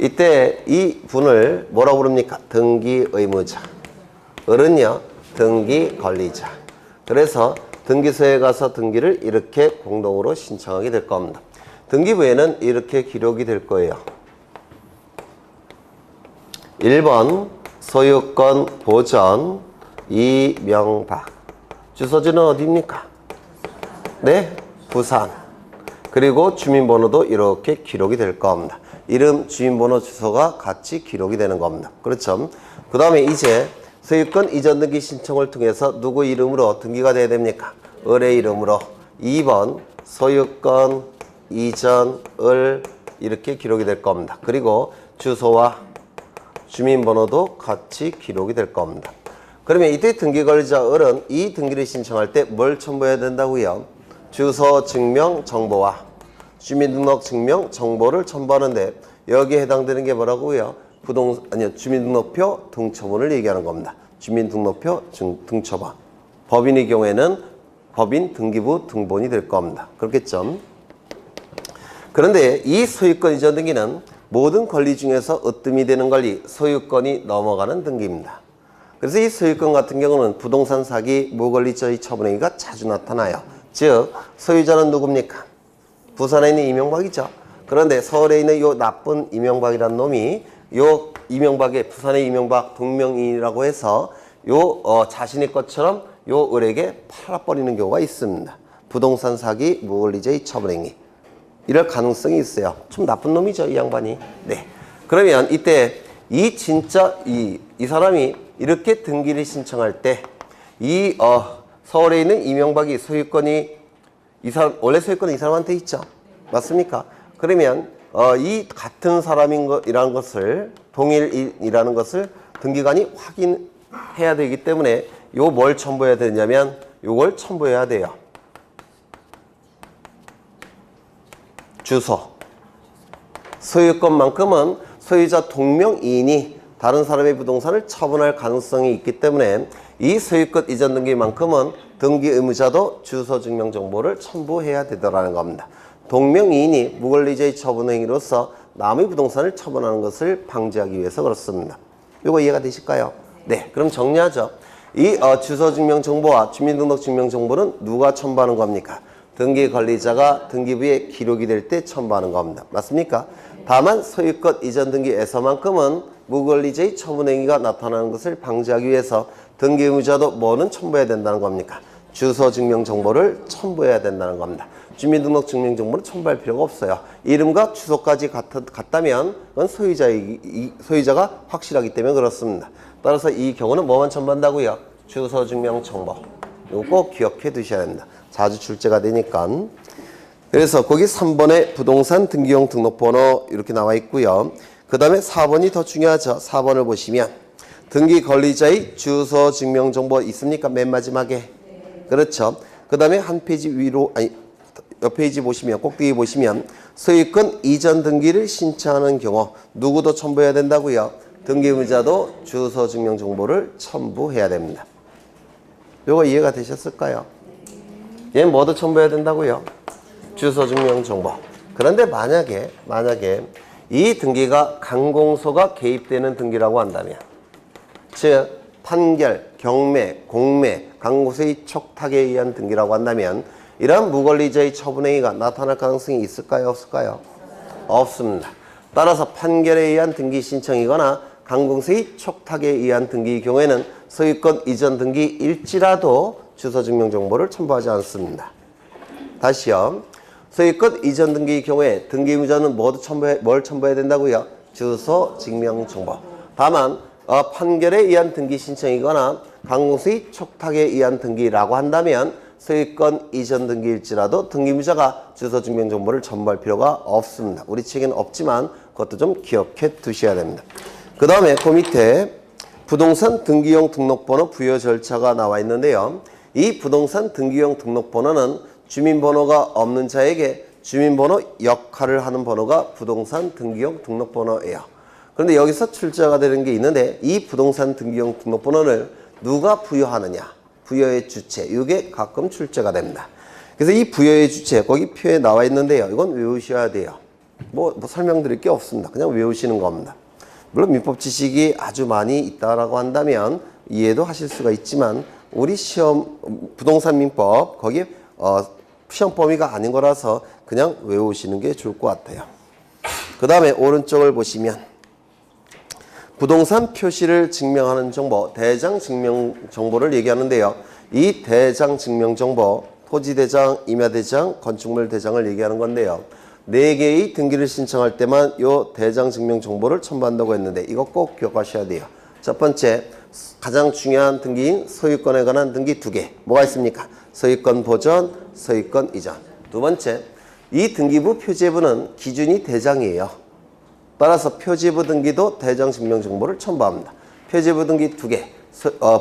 이때 이 분을 뭐라고 부릅니까? 등기 의무자. 을은요, 등기 권리자. 그래서 등기소에 가서 등기를 이렇게 공동으로 신청하게 될 겁니다. 등기부에는 이렇게 기록이 될 거예요. 1번 소유권 보전 이명박. 주소지는 어디입니까? 네, 부산. 그리고 주민번호도 이렇게 기록이 될 겁니다. 이름, 주민번호, 주소가 같이 기록이 되는 겁니다. 그렇죠? 그 다음에 이제 소유권 이전 등기 신청을 통해서 누구 이름으로 등기가 돼야 됩니까? 을의 이름으로. 2번 소유권 이전 을 이렇게 기록이 될 겁니다. 그리고 주소와 주민번호도 같이 기록이 될 겁니다. 그러면 이때 등기 권리자 을은 이 등기를 신청할 때 뭘 첨부해야 된다고요? 주소 증명 정보와 주민등록 증명 정보를 첨부하는데 여기에 해당되는 게 뭐라고요? 주민등록표 등초본을 얘기하는 겁니다. 주민등록표 등초본. 법인의 경우에는 법인 등기부 등본이 될 겁니다. 그렇겠죠? 그런데 이 소유권 이전 등기는 모든 권리 중에서 으뜸이 되는 권리, 소유권이 넘어가는 등기입니다. 그래서 이 소유권 같은 경우는 부동산 사기, 무권리자의 처분행위가 자주 나타나요. 즉, 소유자는 누굽니까? 부산에 있는 이명박이죠. 그런데 서울에 있는 요 나쁜 이명박이라는 놈이 요 이명박의 부산의 이명박 동명이인이라고 해서 자신의 것처럼 요 을에게 팔아버리는 경우가 있습니다. 부동산 사기, 무권리자의 처분행위. 이럴 가능성이 있어요. 좀 나쁜 놈이죠, 이 양반이. 네. 그러면 이때 이 사람이 이렇게 등기를 신청할 때 서울에 있는 이명박이 소유권이 원래 소유권은 이 사람한테 있죠. 맞습니까? 그러면 이 같은 사람이라는 것을 동일이라는 것을 등기관이 확인해야 되기 때문에 뭘 첨부해야 되냐면 요걸 첨부해야 돼요. 주소. 소유권만큼은 소유자 동명이인이 다른 사람의 부동산을 처분할 가능성이 있기 때문에 이 소유권 이전 등기만큼은 등기 의무자도 주소 증명 정보를 첨부해야 되더라는 겁니다. 동명이인이 무권리자의 처분 행위로서 남의 부동산을 처분하는 것을 방지하기 위해서 그렇습니다. 이거 이해가 되실까요? 네, 그럼 정리하죠. 이 주소 증명 정보와 주민등록 증명 정보는 누가 첨부하는 겁니까? 등기 관리자가 등기부에 기록이 될 때 첨부하는 겁니다. 맞습니까? 다만 소유권 이전 등기에서만큼은 무권리자의 처분 행위가 나타나는 것을 방지하기 위해서 등기 의무자도 뭐는 첨부해야 된다는 겁니까? 주소 증명 정보를 첨부해야 된다는 겁니다. 주민등록 증명 정보는 첨부할 필요가 없어요. 이름과 주소까지 같다면 그건 소유자가 확실하기 때문에 그렇습니다. 따라서 이 경우는 뭐만 첨부한다고요? 주소 증명 정보. 이거 꼭 기억해 두셔야 됩니다. 자주 출제가 되니까. 그래서 거기 3번에 부동산 등기용 등록번호 이렇게 나와 있고요. 그 다음에 4번이 더 중요하죠. 4번을 보시면 등기 권리자의 주소 증명 정보 있습니까? 맨 마지막에. 네. 그렇죠. 그 다음에 한 페이지 위로, 옆 페이지 보시면, 꼭대기 보시면 소유권 이전 등기를 신청하는 경우 누구도 첨부해야 된다고요? 등기 의무자도 주소 증명 정보를 첨부해야 됩니다. 요거 이해가 되셨을까요? 얘는 뭐도 첨부해야 된다고요? 주소 증명 정보. 그런데 만약에 이 등기가 강공소가 개입되는 등기라고 한다면, 즉 판결, 경매, 공매, 강공소의 촉탁에 의한 등기라고 한다면 이러한 무권리자의 처분행위가 나타날 가능성이 있을까요? 없을까요? 없습니다. 따라서 판결에 의한 등기 신청이거나 강공소의 촉탁에 의한 등기의 경우에는 소유권 이전 등기일지라도 주소 증명 정보를 첨부하지 않습니다. 다시요. 소유권 이전 등기의 경우에 등기 의무자는 뭘 첨부해야 된다고요? 주소 증명 정보. 다만 판결에 의한 등기 신청이거나 강공소의 촉탁에 의한 등기라고 한다면 소유권 이전 등기일지라도 등기무자가 주소증명정보를 첨부할 필요가 없습니다. 우리 책에는 없지만 그것도 좀 기억해 두셔야 됩니다. 그 다음에 그 밑에 부동산 등기용 등록번호 부여 절차가 나와 있는데요. 이 부동산 등기용 등록번호는 주민번호가 없는 자에게 주민번호 역할을 하는 번호가 부동산 등기용 등록번호예요. 그런데 여기서 출제가 되는 게 있는데 이 부동산 등기용 등록번호를 누가 부여하느냐, 부여의 주체, 이게 가끔 출제가 됩니다. 그래서 이 부여의 주체 거기 표에 나와 있는데요. 이건 외우셔야 돼요. 뭐 설명드릴 게 없습니다. 그냥 외우시는 겁니다. 물론 민법 지식이 아주 많이 있다라고 한다면 이해도 하실 수가 있지만 우리 시험 부동산 민법 거기에 시험 범위가 아닌 거라서 그냥 외우시는 게 좋을 것 같아요. 그 다음에 오른쪽을 보시면 부동산 표시를 증명하는 정보, 대장 증명 정보를 얘기하는데요. 이 대장 증명 정보, 토지 대장, 임야 대장, 건축물 대장을 얘기하는 건데요. 4개의 등기를 신청할 때만 이 대장 증명 정보를 첨부한다고 했는데 이거 꼭 기억하셔야 돼요. 첫 번째, 가장 중요한 등기인 소유권에 관한 등기 2개. 뭐가 있습니까? 소유권 보전, 소유권 이전. 두 번째, 이 등기부 표제부는 기준이 대장이에요. 따라서 표제부 등기도 대장 증명 정보를 첨부합니다. 표제부 등기 2개,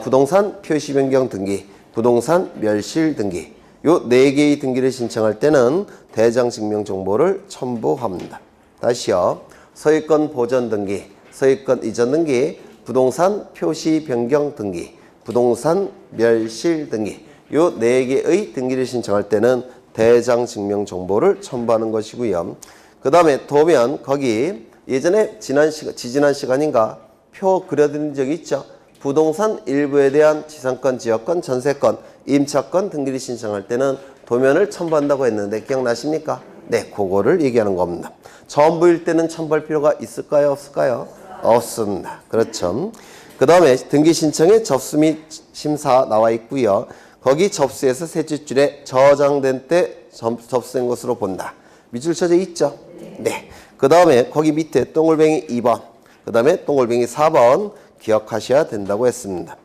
부동산 표시 변경 등기, 부동산 멸실 등기. 요 4개의 등기를 신청할 때는 대장 증명 정보를 첨부합니다. 다시요. 소유권 보전 등기, 소유권 이전 등기, 부동산 표시 변경 등기, 부동산 멸실 등기. 요 4개의 등기를 신청할 때는 대장 증명 정보를 첨부하는 것이고요. 그 다음에 도면 거기 예전에 지지난 시간인가 표 그려드린 적이 있죠. 부동산 일부에 대한 지상권, 지역권, 전세권, 임차권 등기를 신청할 때는 도면을 첨부한다고 했는데 기억나십니까? 네, 그거를 얘기하는 겁니다. 전부일 때는 첨부할 필요가 있을까요? 없을까요? 없습니다. 그렇죠. 그 다음에 등기 신청의 접수 및 심사 나와 있고요. 거기 접수에서 셋째 줄에 저장된 때 접수된 것으로 본다. 밑줄 쳐져 있죠? 네. 그 다음에 거기 밑에 동글뱅이 2번, 그 다음에 동글뱅이 4번 기억하셔야 된다고 했습니다.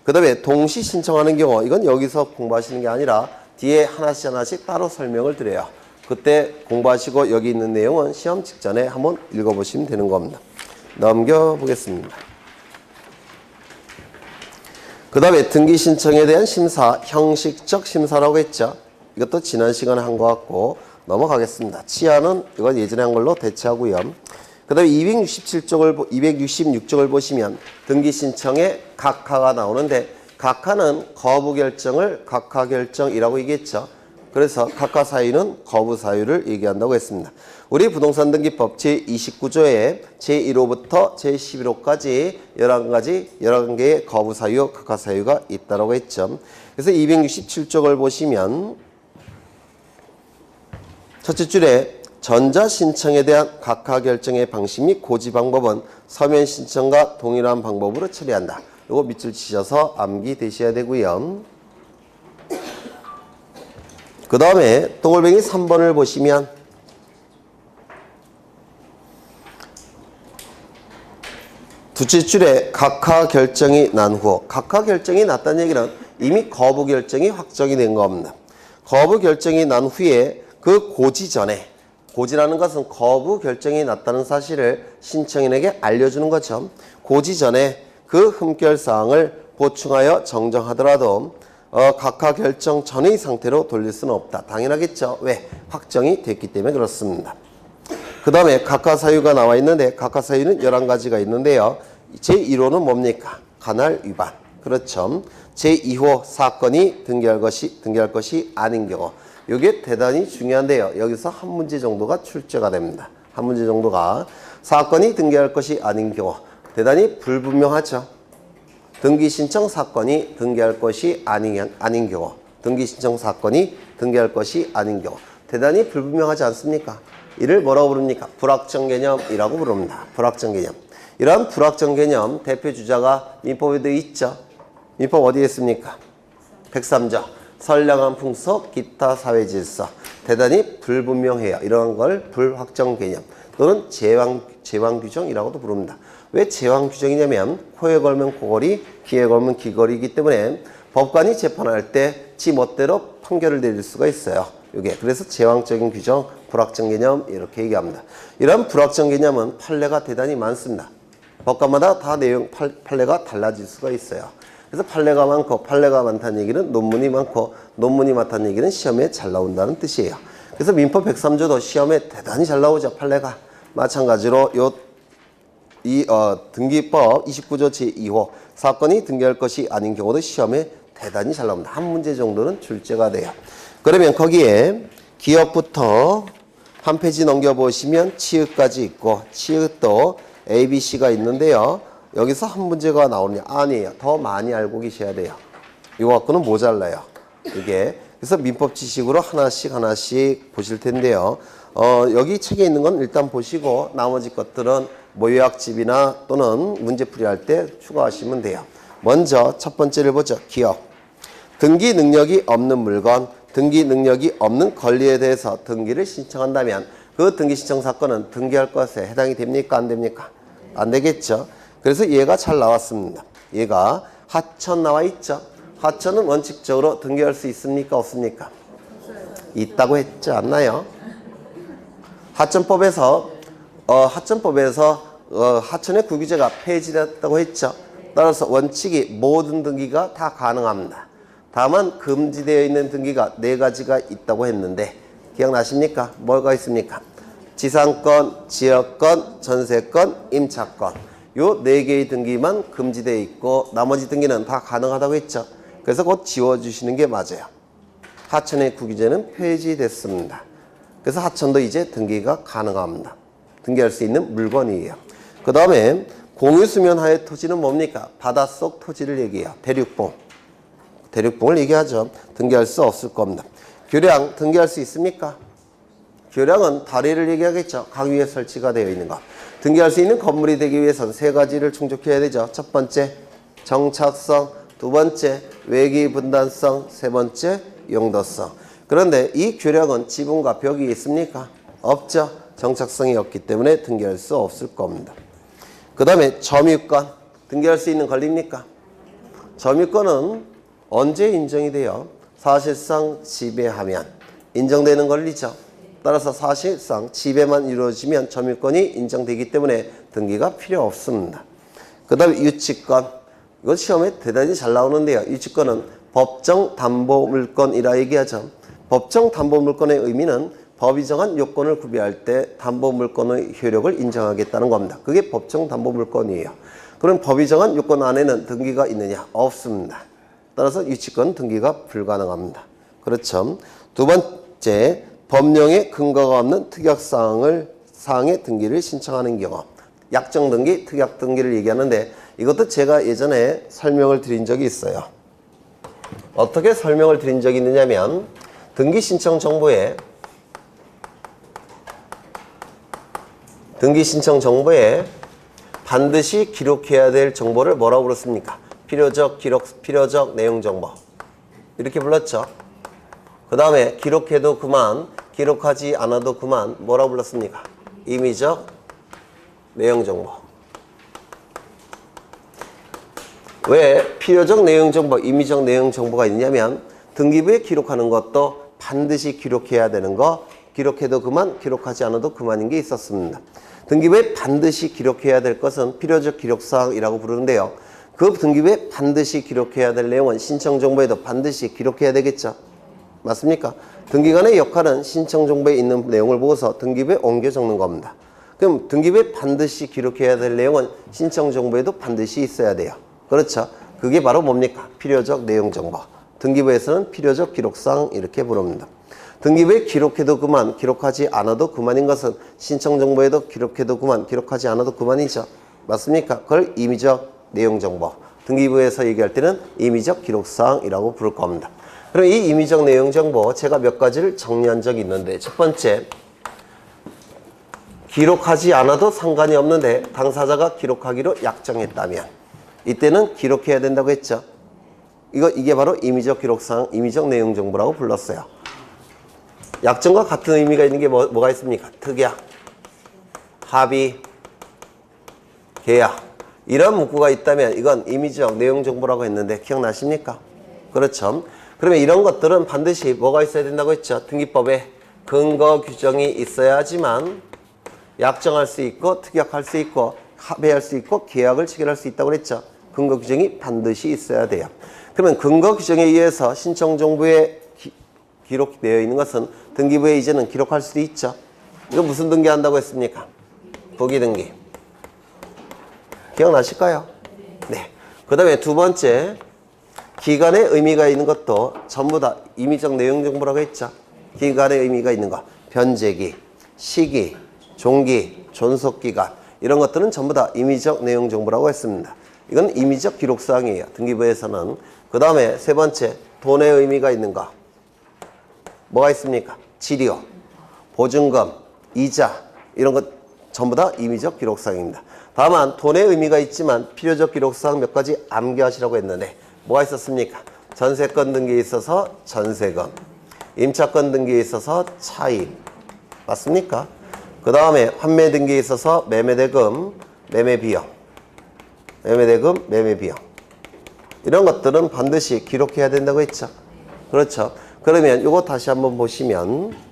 그 다음에 동시 신청하는 경우, 이건 여기서 공부하시는 게 아니라 뒤에 하나씩 따로 설명을 드려요. 그때 공부하시고 여기 있는 내용은 시험 직전에 한번 읽어보시면 되는 겁니다. 넘겨보겠습니다. 그 다음에 등기 신청에 대한 심사, 형식적 심사라고 했죠. 이것도 지난 시간에 한 것 같고 넘어가겠습니다. 치아는 이건 예전에 한 걸로 대체하고요. 그 다음에 266쪽을 보시면 등기 신청에 각하가 나오는데 각하는 거부 결정을 각하 결정이라고 얘기했죠. 그래서 각하 사유는 거부 사유를 얘기한다고 했습니다. 우리 부동산 등기법 제29조에 제1호부터 제11호까지 11개의 거부 사유, 각하 사유가 있다고 했죠. 그래서 267쪽을 보시면 첫째 줄에 전자 신청에 대한 각하 결정의 방식 및 고지 방법은 서면 신청과 동일한 방법으로 처리한다. 이거 밑줄 치셔서 암기되셔야 되고요. 그 다음에 동글뱅이 3번을 보시면 둘째 줄에 각하 결정이 난 후, 각하 결정이 났다는 얘기는 이미 거부 결정이 확정이 된 겁니다. 거부 결정이 난 후에 그 고지 전에, 고지라는 것은 거부 결정이 났다는 사실을 신청인에게 알려주는 것처럼 고지 전에 그 흠결사항을 보충하여 정정하더라도 각하 결정 전의 상태로 돌릴 수는 없다. 당연하겠죠. 왜? 확정이 됐기 때문에 그렇습니다. 그 다음에 각하 사유가 나와 있는데 각하 사유는 11가지가 있는데요. 제1호는 뭡니까? 간할 위반. 그렇죠. 제2호 사건이 등기할 것이 아닌 경우. 이게 대단히 중요한데요. 여기서 한 문제 정도가 출제가 됩니다. 한 문제 정도가 사건이 등기할 것이 아닌 경우 대단히 불분명하죠. 등기 신청 사건이 등기할 것이 아닌 경우, 등기 신청 사건이 등기할 것이 아닌 경우 대단히 불분명하지 않습니까? 이를 뭐라고 부릅니까? 불확정 개념이라고 부릅니다. 불확정 개념. 이러한 불확정 개념 대표 주자가 민법에도 있죠. 민법 어디에 있습니까? 103조. 선량한 풍속, 기타 사회 질서. 대단히 불분명해요. 이런 걸 불확정 개념 또는 제왕 규정이라고도 부릅니다. 왜 제왕 규정이냐면 코에 걸면 코걸이, 귀에 걸면 귀걸이이기 때문에 법관이 재판할 때 지 멋대로 판결을 내릴 수가 있어요. 이게 그래서 제왕적인 규정, 불확정 개념 이렇게 얘기합니다. 이런 불확정 개념은 판례가 대단히 많습니다. 법과마다 다 내용 판례가 달라질 수가 있어요. 그래서 판례가 많고 판례가 많다는 얘기는 논문이 많고 논문이 많다는 얘기는 시험에 잘 나온다는 뜻이에요. 그래서 민법 103조도 시험에 대단히 잘 나오죠. 판례가. 마찬가지로 등기법 29조 제2호 사건이 등기할 것이 아닌 경우도 시험에 대단히 잘 나옵니다. 한 문제 정도는 출제가 돼요. 그러면 거기에 기억부터 한 페이지 넘겨보시면 치읓까지 있고 치읓도 A, B, C가 있는데요. 여기서 한 문제가 나오느냐? 아니에요. 더 많이 알고 계셔야 돼요. 이거 갖고는 모자라요. 이게. 그래서 민법 지식으로 하나씩 보실 텐데요. 여기 책에 있는 건 일단 보시고 나머지 것들은 모의학집이나 또는 문제풀이 할 때 추가하시면 돼요. 먼저 첫 번째를 보죠. 기억. 등기 능력이 없는 물건, 등기 능력이 없는 권리에 대해서 등기를 신청한다면 그 등기 신청 사건은 등기할 것에 해당이 됩니까? 안 됩니까? 안 되겠죠. 그래서 얘가 잘 나왔습니다. 얘가 하천 나와 있죠. 하천은 원칙적으로 등기할 수 있습니까? 없습니까? 있다고 했지 않나요? 하천법에서 하천의 구규제가 폐지됐다고 했죠. 따라서 원칙이 모든 등기가 다 가능합니다. 다만 금지되어 있는 등기가 4가지가 있다고 했는데 기억나십니까? 뭐가 있습니까? 지상권, 지역권, 전세권, 임차권 요 4개의 등기만 금지되어 있고 나머지 등기는 다 가능하다고 했죠. 그래서 곧 지워주시는 게 맞아요. 하천의 구규제는 폐지됐습니다. 그래서 하천도 이제 등기가 가능합니다. 등기할 수 있는 물건이에요. 그 다음에 공유수면 하의 토지는 뭡니까? 바닷속 토지를 얘기해요. 대륙봉. 대륙봉을 얘기하죠. 등기할 수 없을 겁니다. 교량 등기할 수 있습니까? 교량은 다리를 얘기하겠죠. 강 위에 설치가 되어 있는 것. 등기할 수 있는 건물이 되기 위해서는 3가지를 충족해야 되죠. 첫 번째, 정착성. 두 번째, 외기 분단성. 세 번째, 용도성. 그런데 이 교량은 지붕과 벽이 있습니까? 없죠. 정착성이 없기 때문에 등기할 수 없을 겁니다. 그 다음에 점유권. 등기할 수 있는 권리입니까? 점유권은 언제 인정이 돼요? 사실상 지배하면 인정되는 권리죠. 따라서 사실상 지배만 이루어지면 점유권이 인정되기 때문에 등기가 필요 없습니다. 그 다음에 유치권. 이건 시험에 대단히 잘 나오는데요. 유치권은 법정 담보물권이라 얘기하죠. 법정 담보물권의 의미는 법이 정한 요건을 구비할 때 담보물권의 효력을 인정하겠다는 겁니다. 그게 법정 담보물권이에요. 그럼 법이 정한 요건 안에는 등기가 있느냐? 없습니다. 따라서 유치권 등기가 불가능합니다. 그렇죠. 두 번째, 법령에 근거가 없는 특약사항의 등기를 신청하는 경우. 약정등기, 특약등기를 얘기하는데 이것도 제가 예전에 설명을 드린 적이 있어요. 어떻게 설명을 드린 적이 있느냐면 등기 신청 정보에 반드시 기록해야 될 정보를 뭐라고 불렀습니까? 필요적 내용 정보. 이렇게 불렀죠. 그 다음에 기록해도 그만, 기록하지 않아도 그만 뭐라고 불렀습니까? 임의적 내용 정보. 왜 필요적 내용 정보, 임의적 내용 정보가 있냐면 등기부에 기록하는 것도 반드시 기록해야 되는 거, 기록해도 그만, 기록하지 않아도 그만인 게 있었습니다. 등기부에 반드시 기록해야 될 것은 필요적 기록사항이라고 부르는데요. 그 등기부에 반드시 기록해야 될 내용은 신청정보에도 반드시 기록해야 되겠죠. 맞습니까? 등기관의 역할은 신청정보에 있는 내용을 보고서 등기부에 옮겨 적는 겁니다. 그럼 등기부에 반드시 기록해야 될 내용은 신청정보에도 반드시 있어야 돼요. 그렇죠? 그게 바로 뭡니까? 필요적 내용정보. 등기부에서는 필요적 기록사항 이렇게 부릅니다. 등기부에 기록해도 그만, 기록하지 않아도 그만인 것은 신청정보에도 기록해도 그만, 기록하지 않아도 그만이죠. 맞습니까? 그걸 임의적 내용정보. 등기부에서 얘기할 때는 임의적 기록사항이라고 부를 겁니다. 그럼 이 임의적 내용정보 제가 몇 가지를 정리한 적이 있는데 첫 번째, 기록하지 않아도 상관이 없는데 당사자가 기록하기로 약정했다면 이때는 기록해야 된다고 했죠. 이게 바로 임의적 기록사항, 임의적 내용정보라고 불렀어요. 약정과 같은 의미가 있는 게 뭐가 있습니까? 특약, 합의, 계약. 이런 문구가 있다면 이건 임의적 내용정보라고 했는데 기억나십니까? 그렇죠. 그러면 이런 것들은 반드시 뭐가 있어야 된다고 했죠? 등기법에 근거 규정이 있어야지만 약정할 수 있고 특약할 수 있고 합의할 수 있고 계약을 체결할 수 있다고 그랬죠. 근거 규정이 반드시 있어야 돼요. 그러면 근거 규정에 의해서 신청정보에 기록되어 있는 것은 등기부에 이제는 기록할 수도 있죠. 이거 무슨 등기한다고 했습니까? 부기등기. 기억나실까요? 네. 그 다음에 두 번째, 기간의 의미가 있는 것도 전부 다 임의적 내용 정보라고 했죠. 기간의 의미가 있는 거. 변제기, 시기, 종기, 존속기간 이런 것들은 전부 다 임의적 내용 정보라고 했습니다. 이건 임의적 기록사항이에요. 등기부에서는. 그 다음에 세 번째, 돈의 의미가 있는 거. 뭐가 있습니까? 지료, 보증금, 이자 이런 것 전부 다 임의적 기록사항입니다. 다만 돈의 의미가 있지만 필요적 기록사항 몇 가지 암기하시라고 했는데 뭐가 있었습니까? 전세권 등기에 있어서 전세금, 임차권 등기에 있어서 차임 맞습니까? 그 다음에 환매 등기에 있어서 매매대금, 매매비용, 매매대금, 매매비용 이런 것들은 반드시 기록해야 된다고 했죠. 그렇죠. 그러면 이거 다시 한번 보시면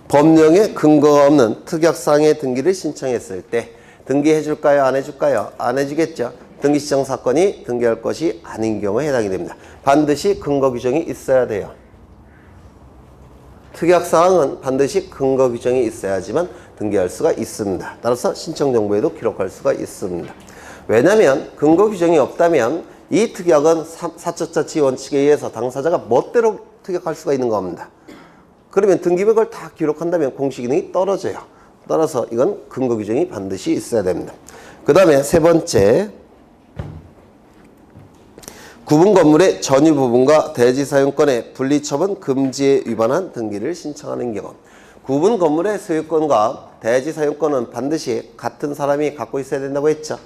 법령에 근거가 없는 특약사항의 등기를 신청했을 때 등기해 줄까요? 안 해줄까요? 안 해주겠죠. 등기시정 사건이 등기할 것이 아닌 경우에 해당이 됩니다. 반드시 근거 규정이 있어야 돼요. 특약사항은 반드시 근거 규정이 있어야지만 등기할 수가 있습니다. 따라서 신청정보에도 기록할 수가 있습니다. 왜냐하면 근거 규정이 없다면 이 특약은 사적자치 원칙에 의해서 당사자가 멋대로 특약할 수가 있는 겁니다. 그러면 등기부에 그걸 다 기록한다면 공시기능이 떨어져요. 따라서 이건 근거 규정이 반드시 있어야 됩니다. 그 다음에 세 번째, 구분 건물의 전유 부분과 대지 사용권의 분리 처분 금지에 위반한 등기를 신청하는 경우 구분 건물의 소유권과 대지 사용권은 반드시 같은 사람이 갖고 있어야 된다고 했죠.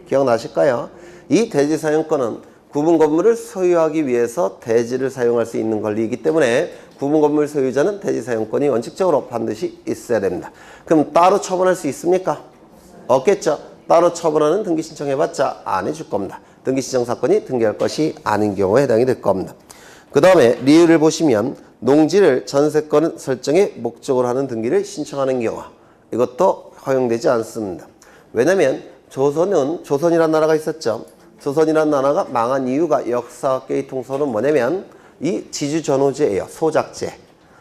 기억나실까요? 이 대지 사용권은 구분 건물을 소유하기 위해서 대지를 사용할 수 있는 권리이기 때문에 구분 건물 소유자는 대지 사용권이 원칙적으로 반드시 있어야 됩니다. 그럼 따로 처분할 수 있습니까? 없겠죠. 따로 처분하는 등기 신청해봤자 안 해줄 겁니다. 등기 신청 사건이 등기할 것이 아닌 경우에 해당이 될 겁니다. 그 다음에 리을을 보시면 농지를 전세권 설정의 목적으로 하는 등기를 신청하는 경우 이것도 허용되지 않습니다. 왜냐하면 조선이라는 나라가 있었죠. 조선이라는 나라가 망한 이유가 역사학계의 통설은 뭐냐면 이 지주전호제예요. 소작제.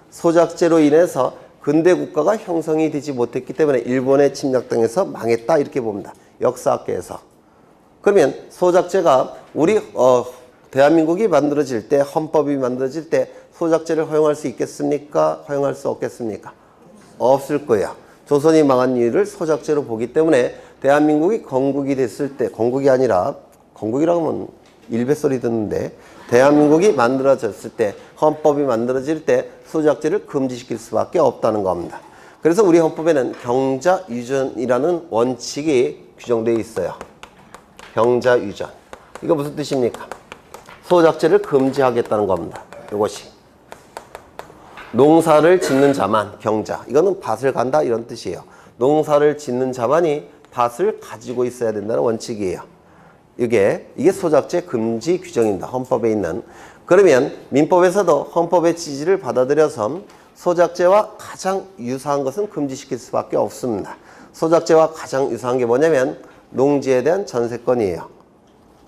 소작제로 인해서 근대 국가가 형성이 되지 못했기 때문에 일본에 침략당해서 망했다 이렇게 봅니다. 역사학계에서. 그러면 소작제가 우리 대한민국이 만들어질 때 헌법이 만들어질 때 소작제를 허용할 수 있겠습니까? 허용할 수 없겠습니까? 없을 거예요. 조선이 망한 이유를 소작제로 보기 때문에 대한민국이 건국이 됐을 때 건국이 아니라 건국이라고 하면 일베소리 듣는데 대한민국이 만들어졌을 때 헌법이 만들어질 때 소작제를 금지시킬 수밖에 없다는 겁니다. 그래서 우리 헌법에는 경자유전이라는 원칙이 규정되어 있어요. 경자유전. 이거 무슨 뜻입니까? 소작제를 금지하겠다는 겁니다. 이것이. 농사를 짓는 자만 경자. 이거는 밭을 간다 이런 뜻이에요. 농사를 짓는 자만이 밭을 가지고 있어야 된다는 원칙이에요. 이게 소작제 금지 규정입니다. 헌법에 있는. 그러면 민법에서도 헌법의 지지를 받아들여서 소작제와 가장 유사한 것은 금지시킬 수밖에 없습니다. 소작제와 가장 유사한 게 뭐냐면 농지에 대한 전세권이에요.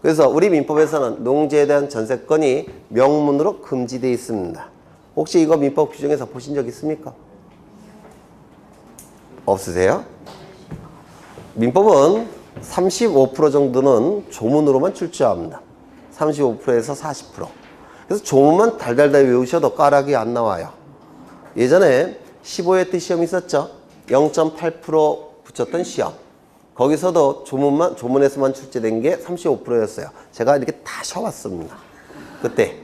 그래서 우리 민법에서는 농지에 대한 전세권이 명문으로 금지되어 있습니다. 혹시 이거 민법 규정에서 보신 적 있습니까? 없으세요? 민법은 35% 정도는 조문으로만 출제합니다. 35%에서 40%. 그래서 조문만 달달달 외우셔도 까락이 안 나와요. 예전에 15회 때 시험이 있었죠. 0.8% 붙였던 시험. 거기서도 조문에서만 출제된 게 35%였어요. 제가 이렇게 다 쉬어봤습니다. 그때.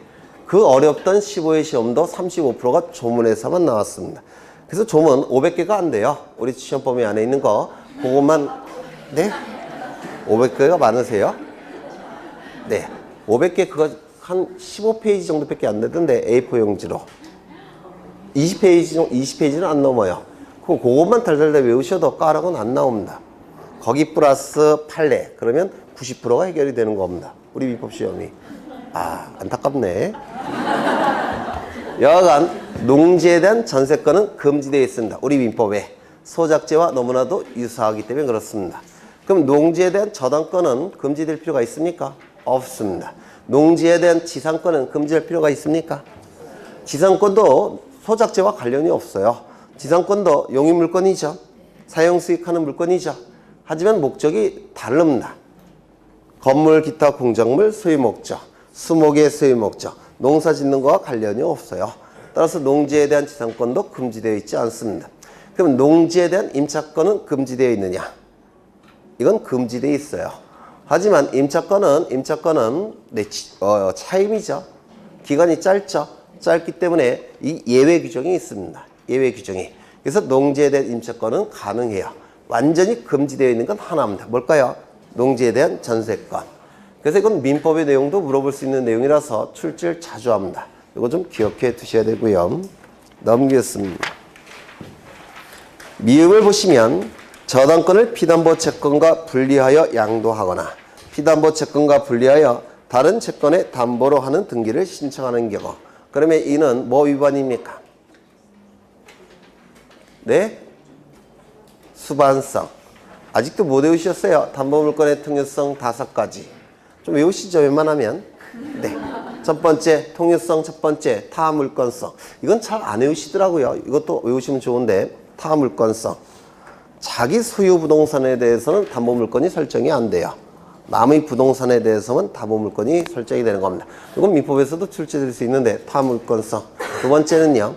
그 어렵던 15회 시험도 35%가 조문에서만 나왔습니다. 그래서 조문 500개가 안 돼요. 우리 시험 범위 안에 있는 거. 그것만, 네? 500개가 많으세요? 네. 500개 그거 한 15페이지 정도밖에 안 되던데 A4 용지로. 20페이지는 안 넘어요. 그것만 달달달 외우셔도 까락은 안 나옵니다. 거기 플러스 판례. 그러면 90%가 해결이 되는 겁니다. 우리 민법 시험이. 안타깝네. 여하간 농지에 대한 전세권은 금지되어 있습니다. 우리 민법에 소작제와 너무나도 유사하기 때문에 그렇습니다. 그럼 농지에 대한 저당권은 금지될 필요가 있습니까? 없습니다. 농지에 대한 지상권은 금지할 필요가 있습니까? 지상권도 소작제와 관련이 없어요. 지상권도 용익물권이죠. 사용수익하는 물건이죠. 하지만 목적이 다릅니다. 건물, 기타, 공작물, 소유목적, 수목의 소유목적, 농사 짓는 거와 관련이 없어요. 따라서 농지에 대한 지상권도 금지되어 있지 않습니다. 그럼 농지에 대한 임차권은 금지되어 있느냐? 이건 금지되어 있어요. 하지만 임차권은 차임이죠. 기간이 짧죠. 짧기 때문에 이 예외 규정이 있습니다. 예외 규정이. 그래서 농지에 대한 임차권은 가능해요. 완전히 금지되어 있는 건 하나입니다. 뭘까요? 농지에 대한 전세권. 그래서 이건 민법의 내용도 물어볼 수 있는 내용이라서 출제를 자주 합니다. 이거 좀 기억해 두셔야 되고요. 넘기겠습니다. 미음을 보시면 저당권을 피담보 채권과 분리하여 양도하거나 피담보 채권과 분리하여 다른 채권의 담보로 하는 등기를 신청하는 경우. 그러면 이는 뭐 위반입니까? 네? 수반성. 아직도 못 외우셨어요. 담보물권의 통유성 5가지. 좀 외우시죠, 웬만하면. 네. 첫 번째, 통유성. 첫 번째, 타물권성. 이건 잘 안 외우시더라고요. 이것도 외우시면 좋은데, 타물권성. 자기 소유 부동산에 대해서는 담보물권이 설정이 안 돼요. 남의 부동산에 대해서는 담보물권이 설정이 되는 겁니다. 이건 민법에서도 출제될 수 있는데, 타물권성. 두 번째는요,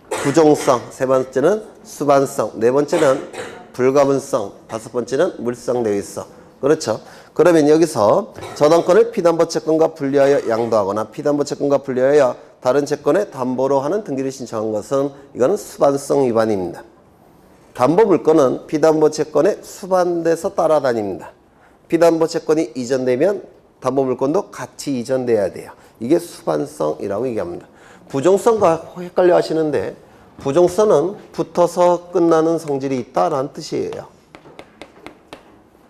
부종성. 세 번째는 수반성. 네 번째는 불가분성. 다섯 번째는 물성내외성. 그렇죠. 그러면 여기서 저당권을 피담보 채권과 분리하여 양도하거나 피담보 채권과 분리하여 다른 채권의 담보로 하는 등기를 신청한 것은 이거는 수반성 위반입니다. 담보 물건은 피담보 채권에 수반돼서 따라다닙니다. 피담보 채권이 이전되면 담보 물건도 같이 이전돼야 돼요. 이게 수반성이라고 얘기합니다. 부종성과 헷갈려 하시는데 부종성은 붙어서 끝나는 성질이 있다라는 뜻이에요.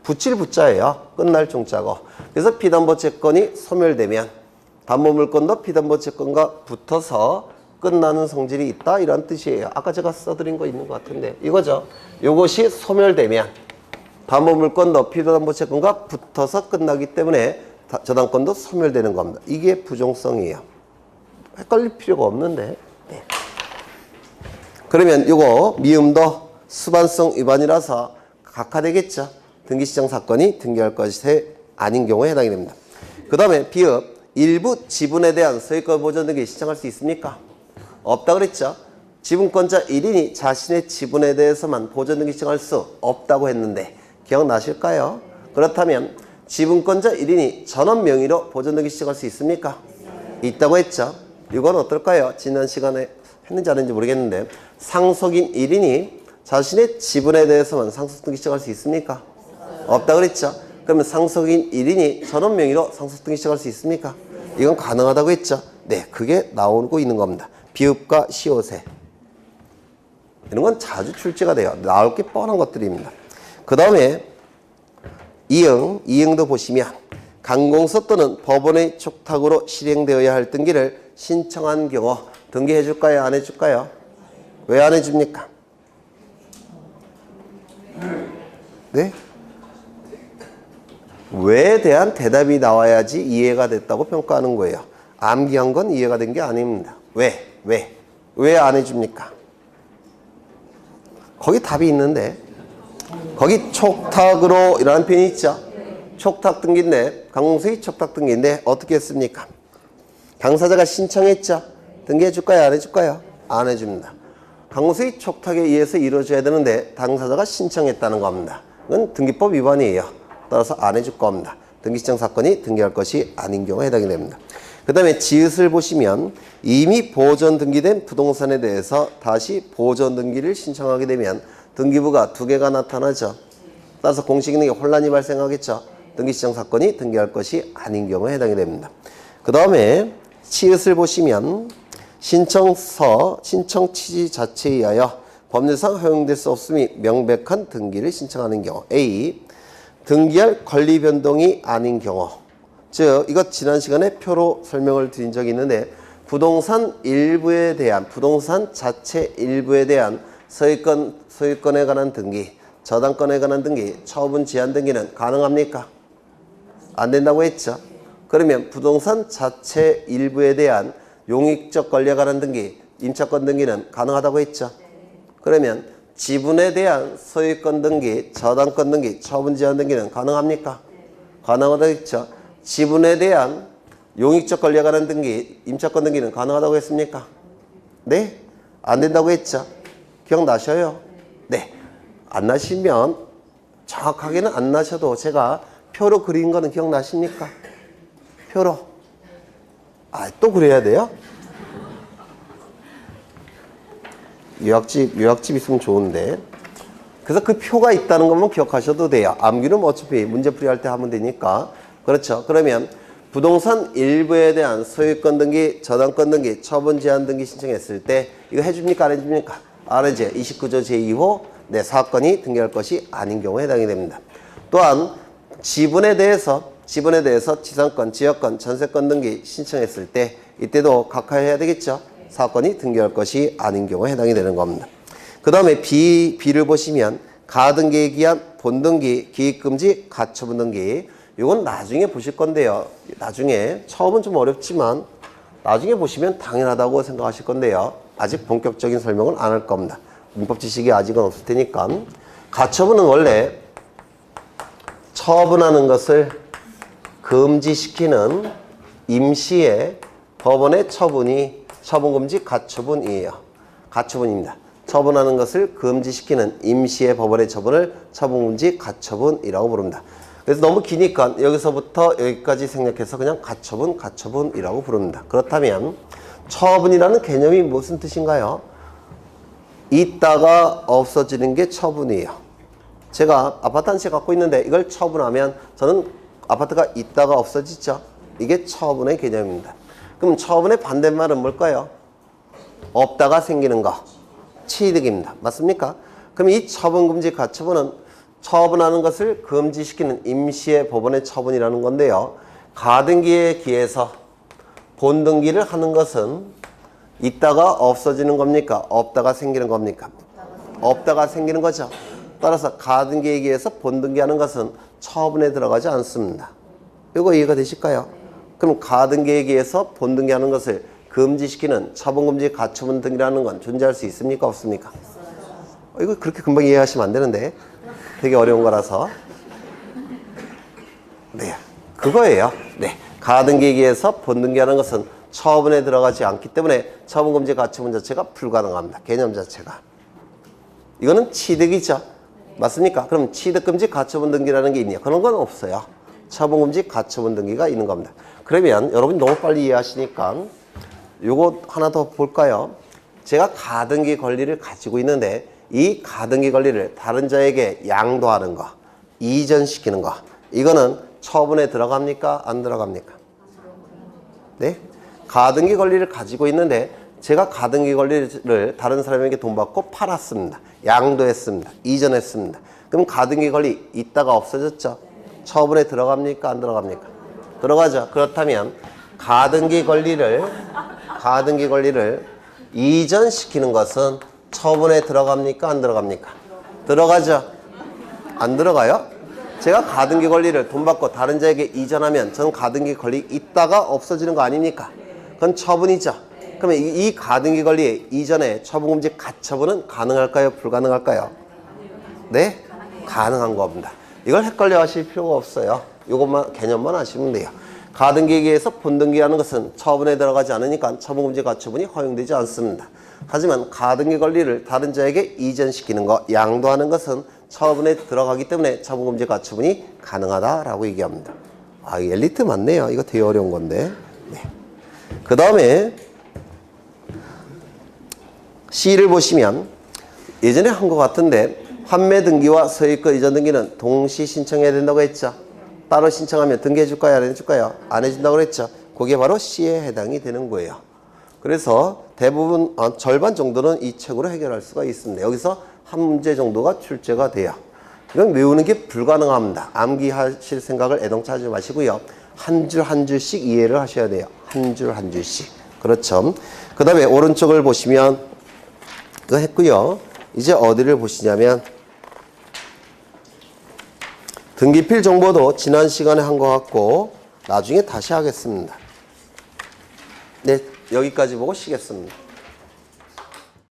붙일 붙자예요. 끝날 종자고. 그래서 피담보 채권이 소멸되면 담보 물건도 피담보 채권과 붙어서 끝나는 성질이 있다 이런 뜻이에요. 아까 제가 써드린 거 있는 것 같은데 이거죠. 이것이 소멸되면 담보 물건도 피담보 채권과 붙어서 끝나기 때문에 저당권도 소멸되는 겁니다. 이게 부종성이에요. 헷갈릴 필요가 없는데. 네. 그러면 이거 미음도 수반성 위반이라서 각하되겠죠. 등기시정 사건이 등기할 것이 아닌 경우에 해당이 됩니다. 그 다음에 비읍 일부 지분에 대한 소유권 보전 등기 신청할 수 있습니까? 없다 그랬죠. 지분권자 1인이 자신의 지분에 대해서만 보전 등기 신청할 수 없다고 했는데 기억나실까요? 그렇다면 지분권자 1인이 전원 명의로 보전 등기 신청할 수 있습니까? 있다고 했죠. 이건 어떨까요? 지난 시간에 했는지 안 했는지 모르겠는데 상속인 1인이 자신의 지분에 대해서만 상속 등기 신청할 수 있습니까? 없다 그랬죠. 그러면 상속인 1인이 전원 명의로 상속 등기 시작할 수 있습니까? 이건 가능하다고 했죠. 네, 그게 나오고 있는 겁니다. 비읍과 시옷에. 이런 건 자주 출제가 돼요. 나올 게 뻔한 것들입니다. 그 다음에 이응도 보시면 관공서 또는 법원의 촉탁으로 실행되어야 할 등기를 신청한 경우 등기해 줄까요? 안 해줄까요? 왜 안 해줍니까? 네? 왜에 대한 대답이 나와야지 이해가 됐다고 평가하는 거예요. 암기한 건 이해가 된 게 아닙니다. 왜 안 해줍니까? 거기 답이 있는데 거기 촉탁으로 이라는 표현이 있죠. 촉탁 등기인데 관공서의 촉탁 등기인데 어떻게 했습니까? 당사자가 신청했죠. 등기해 줄까요? 안 해줄까요? 안 해줍니다. 관공서의 촉탁에 의해서 이루어져야 되는데 당사자가 신청했다는 겁니다. 이건 등기법 위반이에요. 따라서 안 해줄 겁니다. 등기시정 사건이 등기할 것이 아닌 경우에 해당이 됩니다. 그 다음에 지읒을 보시면 이미 보존 등기된 부동산에 대해서 다시 보존 등기를 신청하게 되면 등기부가 2개가 나타나죠. 따라서 공식인에게 혼란이 발생하겠죠. 등기시정 사건이 등기할 것이 아닌 경우에 해당이 됩니다. 그 다음에 치읓을 보시면 신청서, 신청 취지 자체에 의하여 법률상 허용될 수 없음이 명백한 등기를 신청하는 경우 A. 등기할 권리 변동이 아닌 경우 즉 이것 지난 시간에 표로 설명을 드린 적이 있는데 부동산 일부에 대한 부동산 자체 일부에 대한 소유권에 관한 등기, 저당권에 관한 등기, 처분 제한 등기는 가능합니까? 안 된다고 했죠. 그러면 부동산 자체 일부에 대한 용익적 권리에 관한 등기, 임차권 등기는 가능하다고 했죠. 그러면 지분에 대한 소유권 등기, 저당권 등기, 처분 제한 등기는 가능합니까? 가능하다고 했죠. 지분에 대한 용익적 권리에 관한 등기, 임차권 등기는 가능하다고 했습니까? 네? 안 된다고 했죠. 기억나셔요? 네. 안 나시면 정확하게는 안 나셔도 제가 표로 그린 거는 기억나십니까? 표로. 또 그래야 돼요? 요약집 있으면 좋은데. 그래서 그 표가 있다는 것만 기억하셔도 돼요. 암기는 어차피 문제풀이 할 때 하면 되니까. 그렇죠. 그러면 부동산 일부에 대한 소유권 등기, 저당권 등기, 처분 제한 등기 신청했을 때 이거 해줍니까? 안 해줍니까? 안 해줘. 29조 제2호 내 사건이 등기할 것이 아닌 경우에 해당이 됩니다. 또한 지분에 대해서 지상권, 지역권, 전세권 등기 신청했을 때 이때도 각하해야 되겠죠. 사건이 등기할 것이 아닌 경우에 해당이 되는 겁니다. 그 다음에 B를 보시면 가등기에 기한 본등기, 기입금지, 가처분 등기. 이건 나중에 보실 건데요. 나중에 처음은 좀 어렵지만 나중에 보시면 당연하다고 생각하실 건데요. 아직 본격적인 설명은 안 할 겁니다. 문법 지식이 아직은 없을 테니까. 가처분은 원래 처분하는 것을 금지시키는 임시의 법원의 처분금지 가처분이에요. 가처분입니다. 처분하는 것을 금지시키는 임시의 법원의 처분을 처분금지 가처분이라고 부릅니다. 그래서 너무 기니까 여기서부터 여기까지 생략해서 그냥 가처분이라고 부릅니다. 그렇다면 처분이라는 개념이 무슨 뜻인가요? 있다가 없어지는 게 처분이에요. 제가 아파트 한 채 갖고 있는데 이걸 처분하면 저는 아파트가 있다가 없어지죠. 이게 처분의 개념입니다. 그럼 처분의 반대말은 뭘까요? 없다가 생기는 거. 취득입니다. 맞습니까? 그럼 이 처분금지 가처분은 처분하는 것을 금지시키는 임시의 법원의 처분이라는 건데요. 가등기에 기해서 본등기를 하는 것은 있다가 없어지는 겁니까? 없다가 생기는 겁니까? 없다가 생기는 거죠. 따라서 가등기에 기해서 본등기하는 것은 처분에 들어가지 않습니다. 이거 이해가 되실까요? 그럼 가등기에 기해서 본등기하는 것을 금지시키는 처분금지 가처분 등기라는 건 존재할 수 있습니까? 없습니까? 이거 그렇게 금방 이해하시면 안 되는데 되게 어려운 거라서. 네, 그거예요. 네, 가등기에 기해서 본등기하는 것은 처분에 들어가지 않기 때문에 처분금지 가처분 자체가 불가능합니다. 개념 자체가. 이거는 취득이죠. 맞습니까? 그럼 취득금지 가처분 등기라는 게 있냐? 그런 건 없어요. 처분금지 가처분 등기가 있는 겁니다. 그러면 여러분이 너무 빨리 이해하시니까 요거 하나 더 볼까요? 제가 가등기 권리를 가지고 있는데 이 가등기 권리를 다른 자에게 양도하는 거, 이전시키는 거, 이거는 처분에 들어갑니까? 안 들어갑니까? 네? 가등기 권리를 가지고 있는데 제가 가등기 권리를 다른 사람에게 돈 받고 팔았습니다. 양도했습니다. 이전했습니다. 그럼 가등기 권리 있다가 없어졌죠? 처분에 들어갑니까? 안 들어갑니까? 들어가죠. 그렇다면 가등기 권리를 이전시키는 것은 처분에 들어갑니까? 안 들어갑니까? 들어가죠. 안 들어가요? 제가 가등기 권리를 돈 받고 다른 자에게 이전하면 저는 가등기 권리 있다가 없어지는 거 아닙니까? 그건 처분이죠. 그러면 이 가등기 권리 이전에 처분금지 가처분은 가능할까요? 불가능할까요? 네? 가능한 겁니다. 이걸 헷갈려 하실 필요가 없어요. 이것만 개념만 아시면 돼요. 가등기에 의해서 본등기하는 것은 처분에 들어가지 않으니까 처분금지 가처분이 허용되지 않습니다. 하지만 가등기 권리를 다른 자에게 이전시키는 것, 양도하는 것은 처분에 들어가기 때문에 처분금지 가처분이 가능하다라고 얘기합니다. 엘리트 맞네요. 이거 되게 어려운 건데. 네. 그 다음에 C를 보시면 예전에 한 것 같은데 환매 등기와 소유권 이전 등기는 동시 신청해야 된다고 했죠. 따로 신청하면 등기해 줄까요? 안 해줄까요? 안 해준다고 그랬죠. 그게 바로 C에 해당이 되는 거예요. 그래서 대부분 절반 정도는 이 책으로 해결할 수가 있습니다. 여기서 한 문제 정도가 출제가 돼요. 이건 외우는 게 불가능합니다. 암기하실 생각을 애동치 하지 마시고요. 한 줄 한 줄씩 이해를 하셔야 돼요. 한 줄 한 줄씩. 그렇죠. 그 다음에 오른쪽을 보시면 그거 했고요. 이제 어디를 보시냐면 등기필 정보도 지난 시간에 한 것 같고 나중에 다시 하겠습니다. 네, 여기까지 보고 쉬겠습니다.